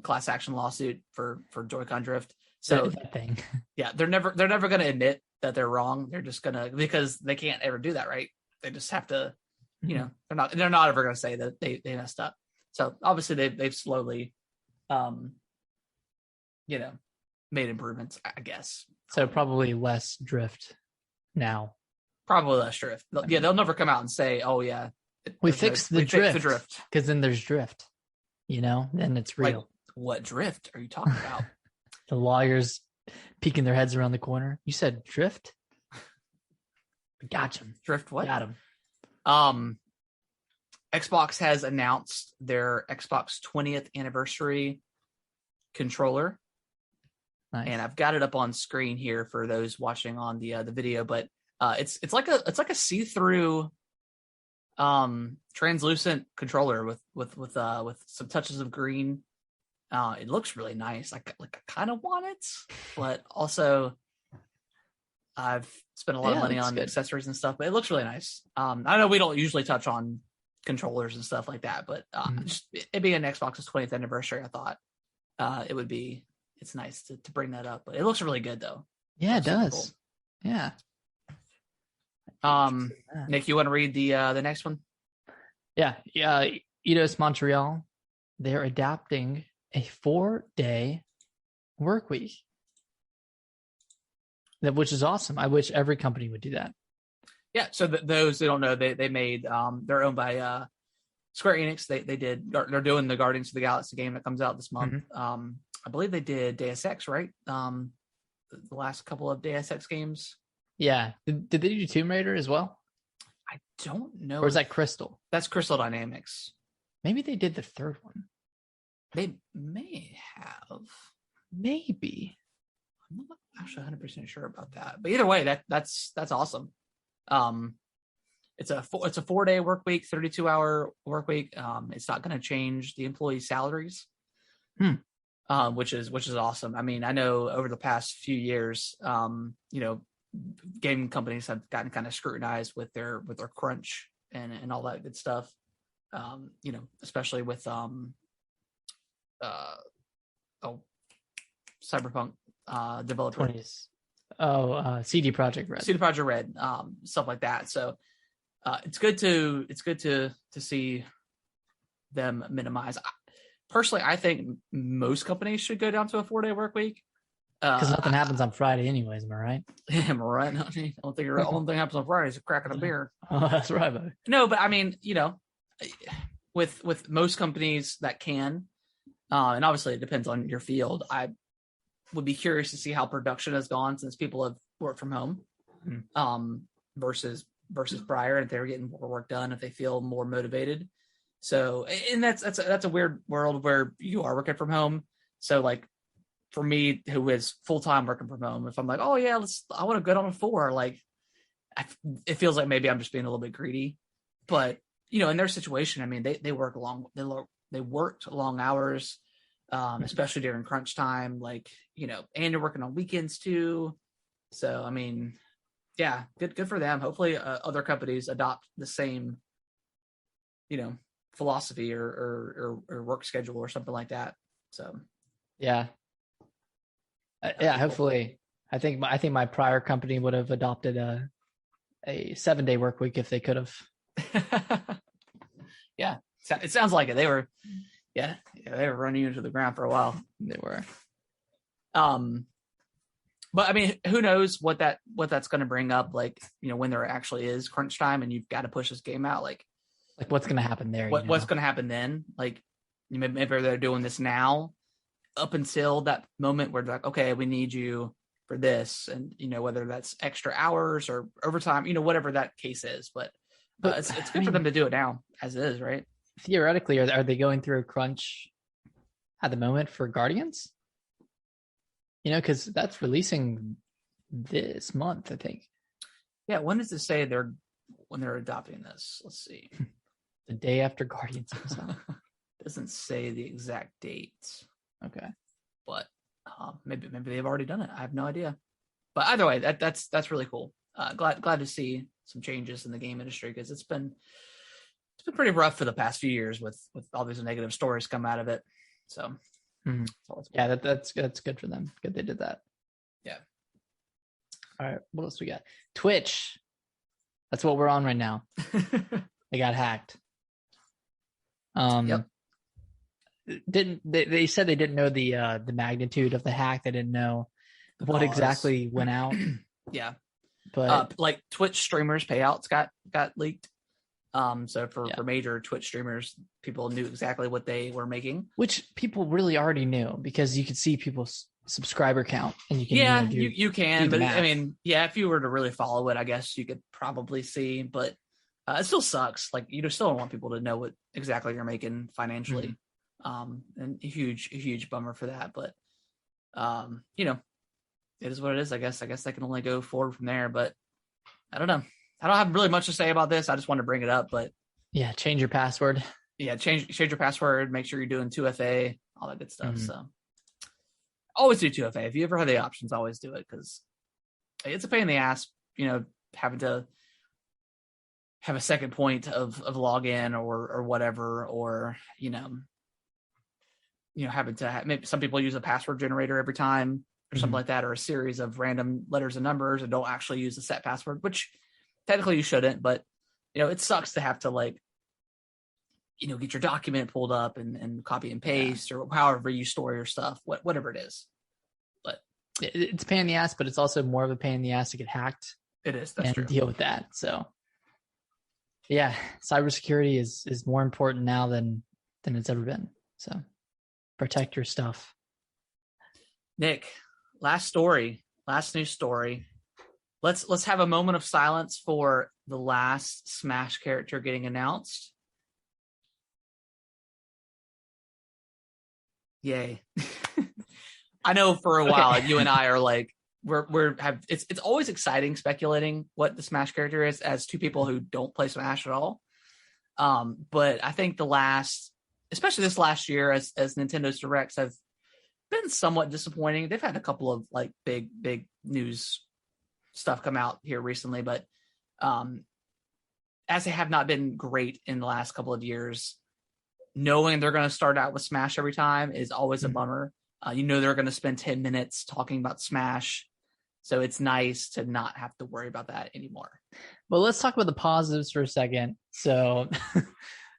class action lawsuit for Joy-Con drift. So that thing. Yeah, they're never going to admit that they're wrong. They're just gonna, because they can't ever do that, right? They just have to, they're not ever gonna say that they messed up. So obviously they've slowly, made improvements, I guess. So probably less drift now. Probably less drift. Yeah, they'll never come out and say, "Oh yeah, we fixed the drift," because then there's drift. Then it's real. Like, what drift are you talking about? The lawyers peeking their heads around the corner. You said drift? We got him. Drift what? Got him. Xbox has announced their Xbox 20th anniversary controller. Nice. And I've got it up on screen here for those watching on the video, but it's like a see-through translucent controller with some touches of green. It looks really nice. I kind of want it, but also I've spent a lot of money on accessories and stuff, but it looks really nice. I know we don't usually touch on controllers and stuff like that, but just it being an Xbox's 20th anniversary, I thought it's nice to bring that up. But it looks really good though. Yeah, it does. Cool. Yeah. Nick, you want to read the next one? Yeah. Eidos Montreal, they're adapting a 4-day work week, which is awesome. I wish every company would do that. Yeah. So those who don't know, they made they're owned by Square Enix. They're doing the Guardians of the Galaxy game that comes out this month. Mm-hmm. I believe they did Deus Ex, right? The last couple of Deus Ex games. Yeah. Did they do Tomb Raider as well? I don't know. Or is that Crystal? That's Crystal Dynamics. Maybe they did the third one. They may have. Maybe. I'm not actually 100% sure about that. But either way, that's awesome. It's a 4-day work week, 32-hour work week. It's not going to change the employees' salaries. Which is awesome. I mean, I know over the past few years, gaming companies have gotten kind of scrutinized with their crunch and all that good stuff. Especially with Cyberpunk developer. CD Projekt Red. CD Projekt Red, stuff like that. So it's good to see them minimize. Personally, I think most companies should go down to a 4-day work week. Because nothing happens on Friday anyways, am I right? Yeah, am I right? I don't think the only thing happens on Friday is cracking a beer. Oh, that's right, buddy. No, but I mean, with most companies that can, and obviously it depends on your field. I would be curious to see how production has gone since people have worked from home, versus prior, if they're getting more work done, if they feel more motivated. So, and that's a weird world where you are working from home. So, like for me, who is full time working from home, if I'm like, oh yeah, I want to go on a 4, like it feels like maybe I'm just being a little bit greedy. But in their situation, I mean, they worked long hours, especially during crunch time, like and you're working on weekends too. So, I mean, yeah, good for them. Hopefully, other companies adopt the same, philosophy or work schedule or something like that. So, yeah, hopefully. I think my prior company would have adopted a 7-day work week if they could have. Yeah, it sounds like it. They were running you into the ground for a while. They were. But I mean, who knows what that's going to bring up? Like, when there actually is crunch time and you've got to push this game out, like what's going to happen there? What's going to happen then? Like, maybe they're doing this now up until that moment where they're like, okay, we need you for this, and whether that's extra hours or overtime, whatever that case is. But it's good for them to do it now as it is, right? Theoretically, are they going through a crunch at the moment for Guardians? Because that's releasing this month, I think. Yeah, when does it say when they're adopting this? Let's see. The day after Guardians comes out. Doesn't say the exact date. Okay, but maybe they've already done it. I have no idea. But either way, that's really cool. Glad to see some changes in the game industry, because it's been pretty rough for the past few years with all these negative stories come out of it. So yeah, that's good for them. Good they did that. Yeah. All right, what else we got? Twitch. That's what we're on right now. They got hacked. Yep. They said they didn't know the magnitude of the hack. They didn't know what exactly went out. Yeah. But like Twitch streamers payouts got leaked. So for major Twitch streamers, people knew exactly what they were making, which people really already knew, because you could see people's subscriber count, and you can you can. But I mean, if you were to really follow it, I guess you could probably see. But it still sucks. Like, you still don't want people to know what exactly you're making financially. And a huge bummer for that. But it is what it is. I guess they can only go forward from there. But I don't know. I don't have really much to say about this. I just want to bring it up. But yeah, change your password. Yeah, change your password. Make sure you're doing 2FA, all that good stuff. So always do 2FA. If you ever have the options, always do it, because it's a pain in the ass, having to have a second point of login or whatever, or having to maybe some people use a password generator every time or something like that, or a series of random letters and numbers, and don't actually use a set password, which technically you shouldn't. But it sucks to have to get your document pulled up and copy and paste, or however you store your stuff, whatever it is. But it's a pain in the ass, but it's also more of a pain in the ass to get hacked. It is. That's and true. Deal with that. So yeah, cybersecurity is more important now than it's ever been. So protect your stuff. Nick, last news story. Let's have a moment of silence for the last Smash character getting announced. Yay. I know for a while you and I are like, it's always exciting speculating what the Smash character is, as two people who don't play Smash at all. But I think especially this last year, as Nintendo's Directs have been somewhat disappointing. They've had a couple of big news stuff come out here recently, but as they have not been great in the last couple of years, knowing they're going to start out with Smash every time is always a bummer. They're going to spend 10 minutes talking about Smash, so it's nice to not have to worry about that anymore. Well, let's talk about the positives for a second. So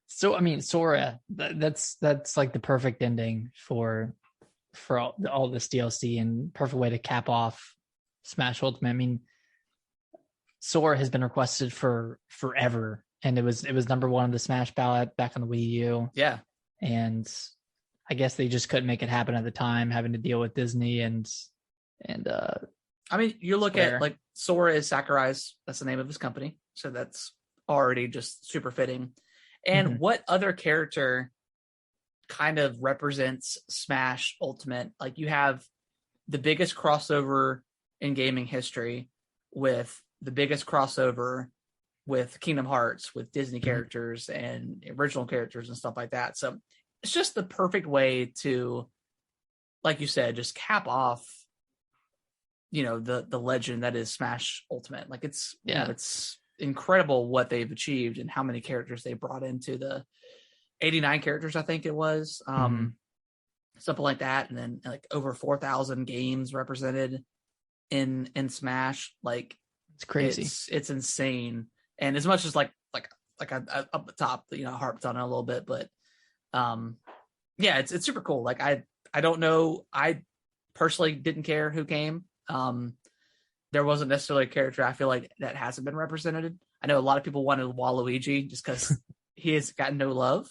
So I mean, Sora. That's like the perfect ending for all this DLC and perfect way to cap off Smash Ultimate. I mean, Sora has been requested for forever, and it was number one on the Smash ballot back on the Wii U. Yeah, And I guess they just couldn't make it happen at the time, having to deal with Disney and I mean, you look Square. at like Sora is Sakurai's. That's the name of his company, so that's already just super fitting. And what other character kind of represents Smash Ultimate? Like you have the biggest crossover in gaming history with the biggest crossover with Kingdom Hearts, with Disney characters and original characters and stuff like that. So it's just the perfect way to, like you said, just cap off, the legend that is Smash Ultimate. Like it's, it's incredible what they've achieved and how many characters they brought into the 89 characters, I think it was, something like that. And then like over 4,000 games represented in Smash. Like it's crazy. It's insane. And as much as like I up the top, harped on it a little bit, but it's super cool. Like I don't know. I personally didn't care who came. There wasn't necessarily a character I feel like that hasn't been represented. I know a lot of people wanted Waluigi just because he has gotten no love.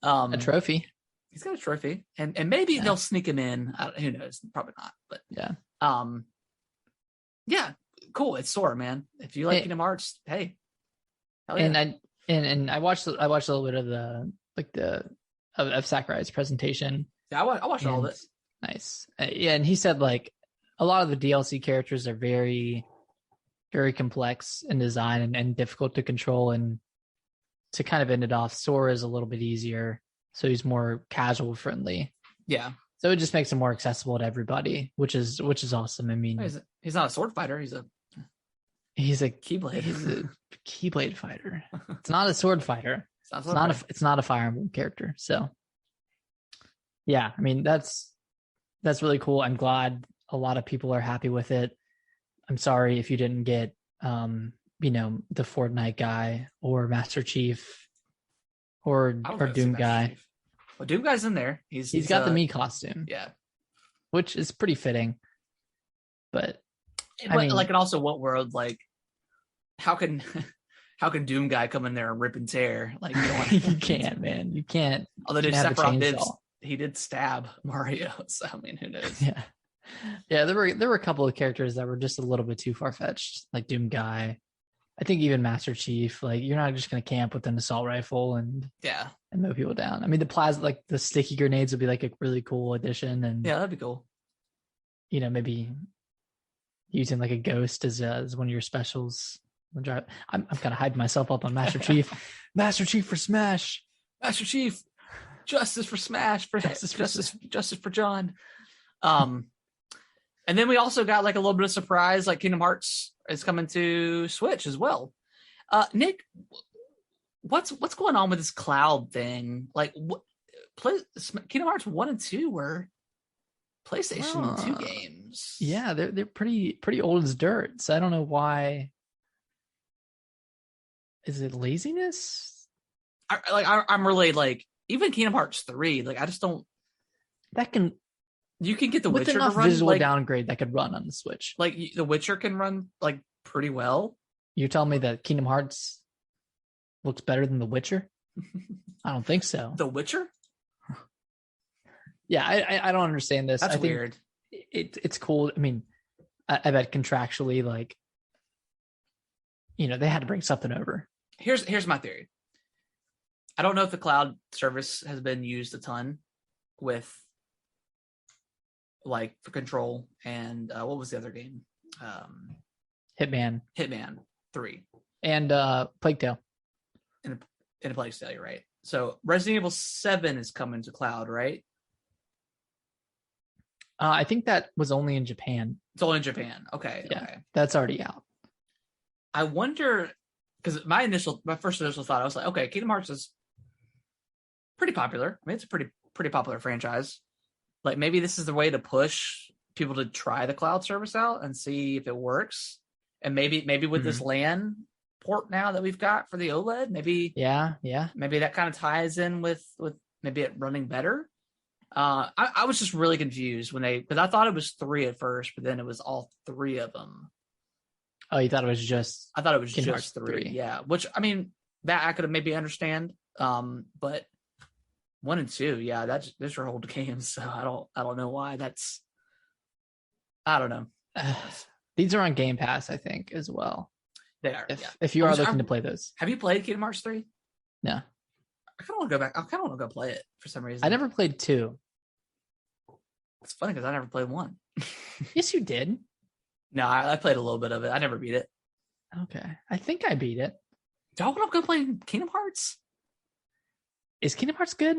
A trophy. He's got a trophy, and maybe they'll sneak him in. Who knows? Probably not. But cool. It's Sora, man. If you like Kingdom Hearts, hey. And I watched a little bit of of Sakurai's presentation. Yeah, I watched all of it. Nice. And he said like a lot of the DLC characters are very, very complex in design and difficult to control. And to kind of end it off, Sora is a little bit easier, so he's more casual friendly. Yeah. So it just makes him more accessible to everybody, which is awesome. I mean, he's not a sword fighter. He's a Keyblade. He's a Keyblade fighter. It's not a sword fighter. It's not a Fire Emblem character. So, yeah, I mean that's really cool. I'm glad a lot of people are happy with it. I'm sorry if you didn't get, the Fortnite guy or Master Chief or Doom guy. Well, Doom guy's in there. He's got the Mii costume. Yeah, which is pretty fitting. But like in also what world, like how can Doom guy come in there and rip and tear? Like you can't, man. You can't. Although Sephiroth did stab Mario, so I mean, who knows? Yeah. There were a couple of characters that were just a little bit too far fetched, like Doom guy. I think even Master Chief. Like you're not just gonna camp with an assault rifle and mow people down. I mean, the sticky grenades would be like a really cool addition, and that'd be cool. Maybe using like a ghost as one of your specials. I'm kind of hyping myself up on Master Chief. Master Chief for Smash. Master Chief. Justice for Smash. Justice for John. And then we also got like a little bit of surprise, like Kingdom Hearts is coming to Switch as well. Nick, what's going on with this cloud thing? Like, Kingdom Hearts 1 and 2 were PlayStation 2 games. Yeah, they're pretty old as dirt. So I don't know why. Is it laziness? I'm really like, even Kingdom Hearts 3. Like I just don't. You can get The Witcher to run visual downgrade that could run on the Switch. Like The Witcher can run like pretty well. You're telling me that Kingdom Hearts looks better than The Witcher? I don't think so. The Witcher? Yeah, I don't understand this. That's weird. It's cool. I mean, I bet contractually, like, they had to bring something over. Here's my theory. I don't know if the cloud service has been used a ton with like for Control and what was the other game? Hitman 3 and Plague Tale. In a Plague Tale, you're right. So Resident Evil 7 is coming to cloud, right? I think that was only in Japan. It's only in Japan. Okay. Yeah, okay. That's already out. I wonder, because my first initial thought, I was like, okay, Kingdom Hearts is pretty popular. I mean, it's a pretty popular franchise. Like maybe this is the way to push people to try the cloud service out and see if it works. And maybe with this LAN port now that we've got for the OLED. Maybe maybe that kind of ties in with maybe it running better. I was just really confused because I thought it was 3 at first, but then it was all 3 of them. Oh, you thought it was just? I thought it was Kingdom just Hearts 3. Yeah, which I mean that I could have maybe understand. But 1 and 2, yeah, those are old games, so I don't know why that's. I don't know. These are on Game Pass, I think, as well. They are. If you are looking to play those, have you played Kingdom Hearts 3? No. I kind of want to go back. I kind of want to go play it for some reason. I never played 2. It's funny because I never played 1. Yes, you did. No, I played a little bit of it. I never beat it. Okay, I think I beat it. Y'all want to go play Kingdom Hearts? Is Kingdom Hearts good?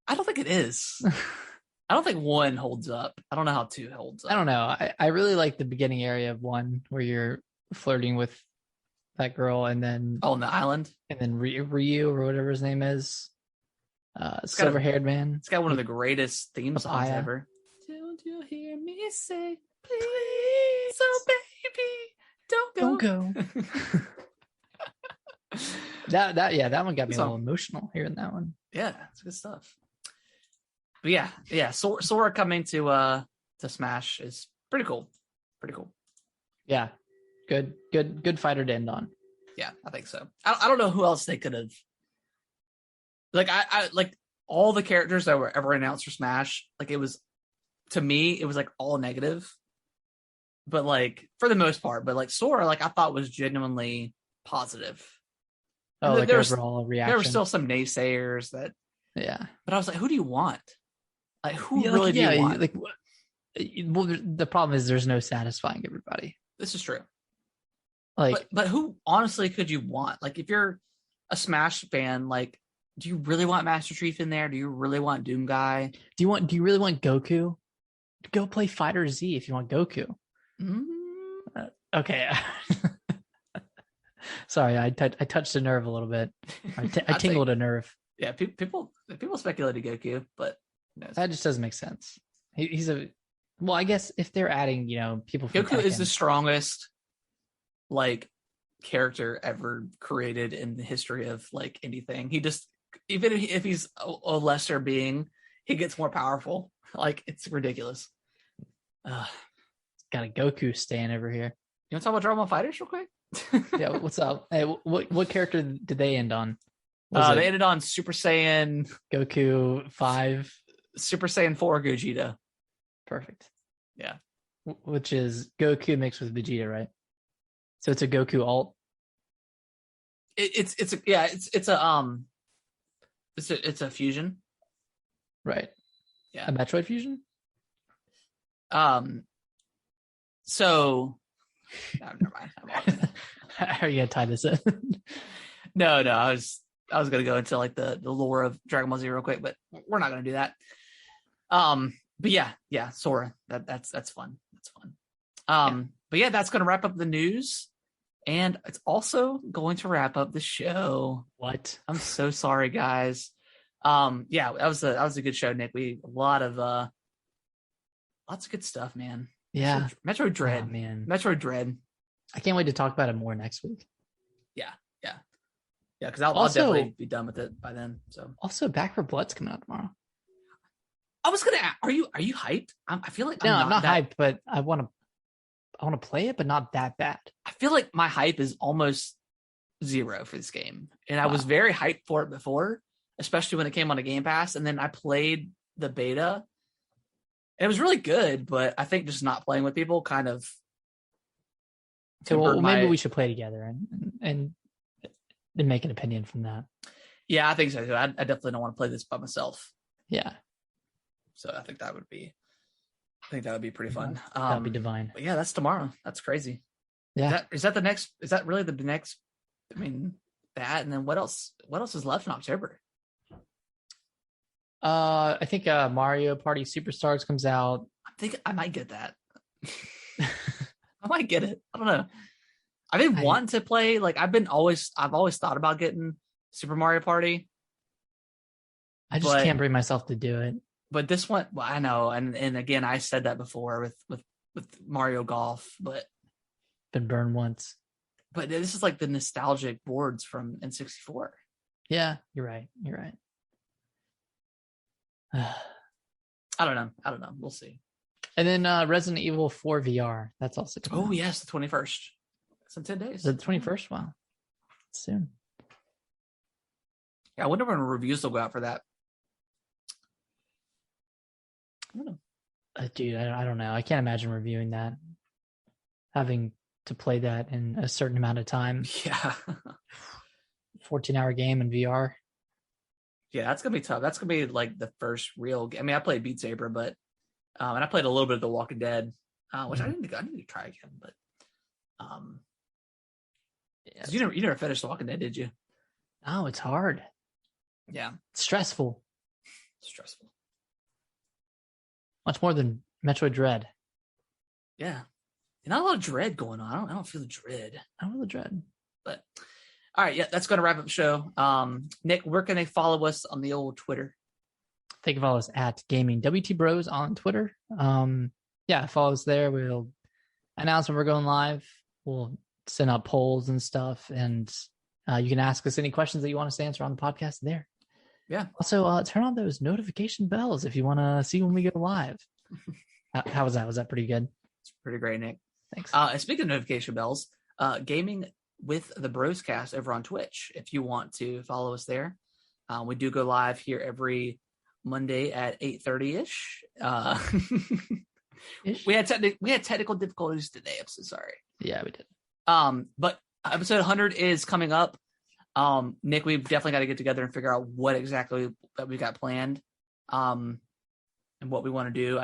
I don't think it is. I don't think 1 holds up. I don't know how 2 holds up. I don't know. I really like the beginning area of 1 where you're flirting with that girl, and then on the island, and then Ryu or whatever his name is, silver-haired man. It's got one of the greatest theme songs Papaya. ever. Don't you hear me say, please, so baby, don't go. that one got me a little emotional hearing that one. Yeah, it's good stuff. But yeah, Sora coming to Smash is pretty cool. Pretty cool. Yeah. Good fighter to end on. Yeah, I think so. I don't know who else they could have. Like I like all the characters that were ever announced for Smash. Like it was, to me, it was like all negative. But like for the most part, but like Sora, like I thought was genuinely positive. Oh, like overall reaction. There were still some naysayers that. Yeah. But I was like, who do you want? Like who really do you want? Like, well, the problem is there's no satisfying everybody. This is true. Like, but who honestly could you want? Like, if you're a Smash fan, like, do you really want Master Chief in there? Do you really want Doom Guy? Do you really want Goku? Go play Fighter Z if you want Goku. Okay. Sorry, I touched a nerve a little bit. I tingled a nerve. Yeah, people speculated Goku, but that just doesn't make sense. He's a. Well, I guess if they're adding, people. From Goku is the strongest, like, character ever created in the history of like anything. He just, even if he's a lesser being, he gets more powerful. Like, it's ridiculous. Got a Goku stand over here. You want to talk about Dragon Ball FighterZ real quick? Yeah, what's up? Hey, what character did they end on? They ended on Super Saiyan Goku 5, Super Saiyan 4 Gogeta. Perfect. Yeah, which is Goku mixed with Vegeta, right? So it's a Goku alt. It's a fusion, right? Yeah, a Metroid fusion. So, never mind. How are you gonna tie this in? No. I was gonna go into like the lore of Dragon Ball Z real quick, but we're not gonna do that. But yeah, Sora. That's fun. That's fun. But yeah, that's gonna wrap up the news, and it's also going to wrap up the show. What? I'm so sorry, guys. Yeah, that was a good show, Nick. We lots of good stuff, man. Yeah, Metroid Dread, oh, man. Metroid Dread. I can't wait to talk about it more next week. Yeah, because I'll definitely be done with it by then. So also, Back 4 Blood's coming out tomorrow. I was gonna ask, are you hyped? I feel like I'm not hyped, but I want to play it, but not that bad. I feel like my hype is almost zero for this game, and I was very hyped for it before, especially when it came on a Game Pass, and then I played the beta. It was really good, but I think just not playing with people kind of. So maybe we should play together and make an opinion from that. Yeah, I think so too. I definitely don't want to play this by myself. Yeah. So I think that would be pretty fun. That would be divine. But yeah, that's tomorrow. That's crazy. Yeah. Is that the next? Is that really the next? I mean, that, and then what else? What else is left in October? I think Mario Party Superstars comes out. I think I might get that. I might get it. I don't know. I've been wanting to play. Like I've always thought about getting Super Mario Party. I just can't bring myself to do it. But this one, well, I know, and again, I said that before with Mario Golf, but been burned once. But this is like the nostalgic boards from N64. Yeah, you're right. You're right. I don't know. We'll see. And then Resident Evil 4 VR. That's also coming out. Yes, the 21st. It's in 10 days. The 21st? Wow. Soon. Yeah, I wonder when reviews will go out for that. I don't know. Dude, I don't know. I can't imagine reviewing that. Having to play that in a certain amount of time. Yeah. 14-hour game in VR. Yeah, that's going to be tough. That's going to be like the first real game. I mean, I played Beat Saber, but and I played a little bit of The Walking Dead, which I need to try again. But yeah, you never finished The Walking Dead, did you? No, it's hard. Yeah, it's stressful. Stressful. Much more than Metroid Dread. Yeah, not a lot of dread going on. I don't feel the dread. I don't feel the dread. But all right, yeah, that's going to wrap up the show. Nick, where can they follow us on the old Twitter? They can follow us at Gaming WT Bros on Twitter. Yeah, follow us there. We'll announce when we're going live. We'll send out polls and stuff, and you can ask us any questions that you want us to answer on the podcast there. Yeah. Also, turn on those notification bells if you want to see when we go live. How was that? Was that pretty good? It's pretty great, Nick. Thanks. And speaking of notification bells, Gaming with the Broscast over on Twitch. If you want to follow us there, we do go live here every Monday at 8:30 ish. We had technical difficulties today. I'm so sorry. Yeah, we did. But episode 100 is coming up. Nick, we've definitely got to get together and figure out what exactly that we got planned, and what we want to do.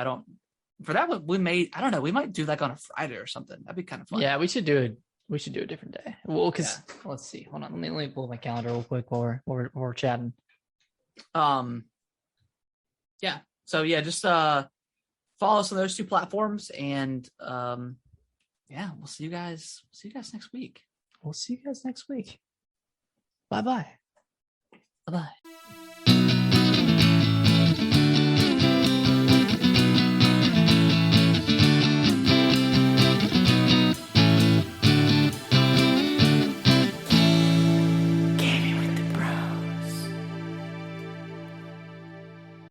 For that one, I don't know. We might do like on a Friday or something. That'd be kind of fun. Yeah, we should do it. We should do a different day. Well, because let's see. Hold on. Let me pull my calendar real quick while we're chatting. Yeah. So yeah, just follow us on those two platforms, and yeah, we'll see you guys. See you guys next week. We'll see you guys next week. Bye-bye. Bye-bye.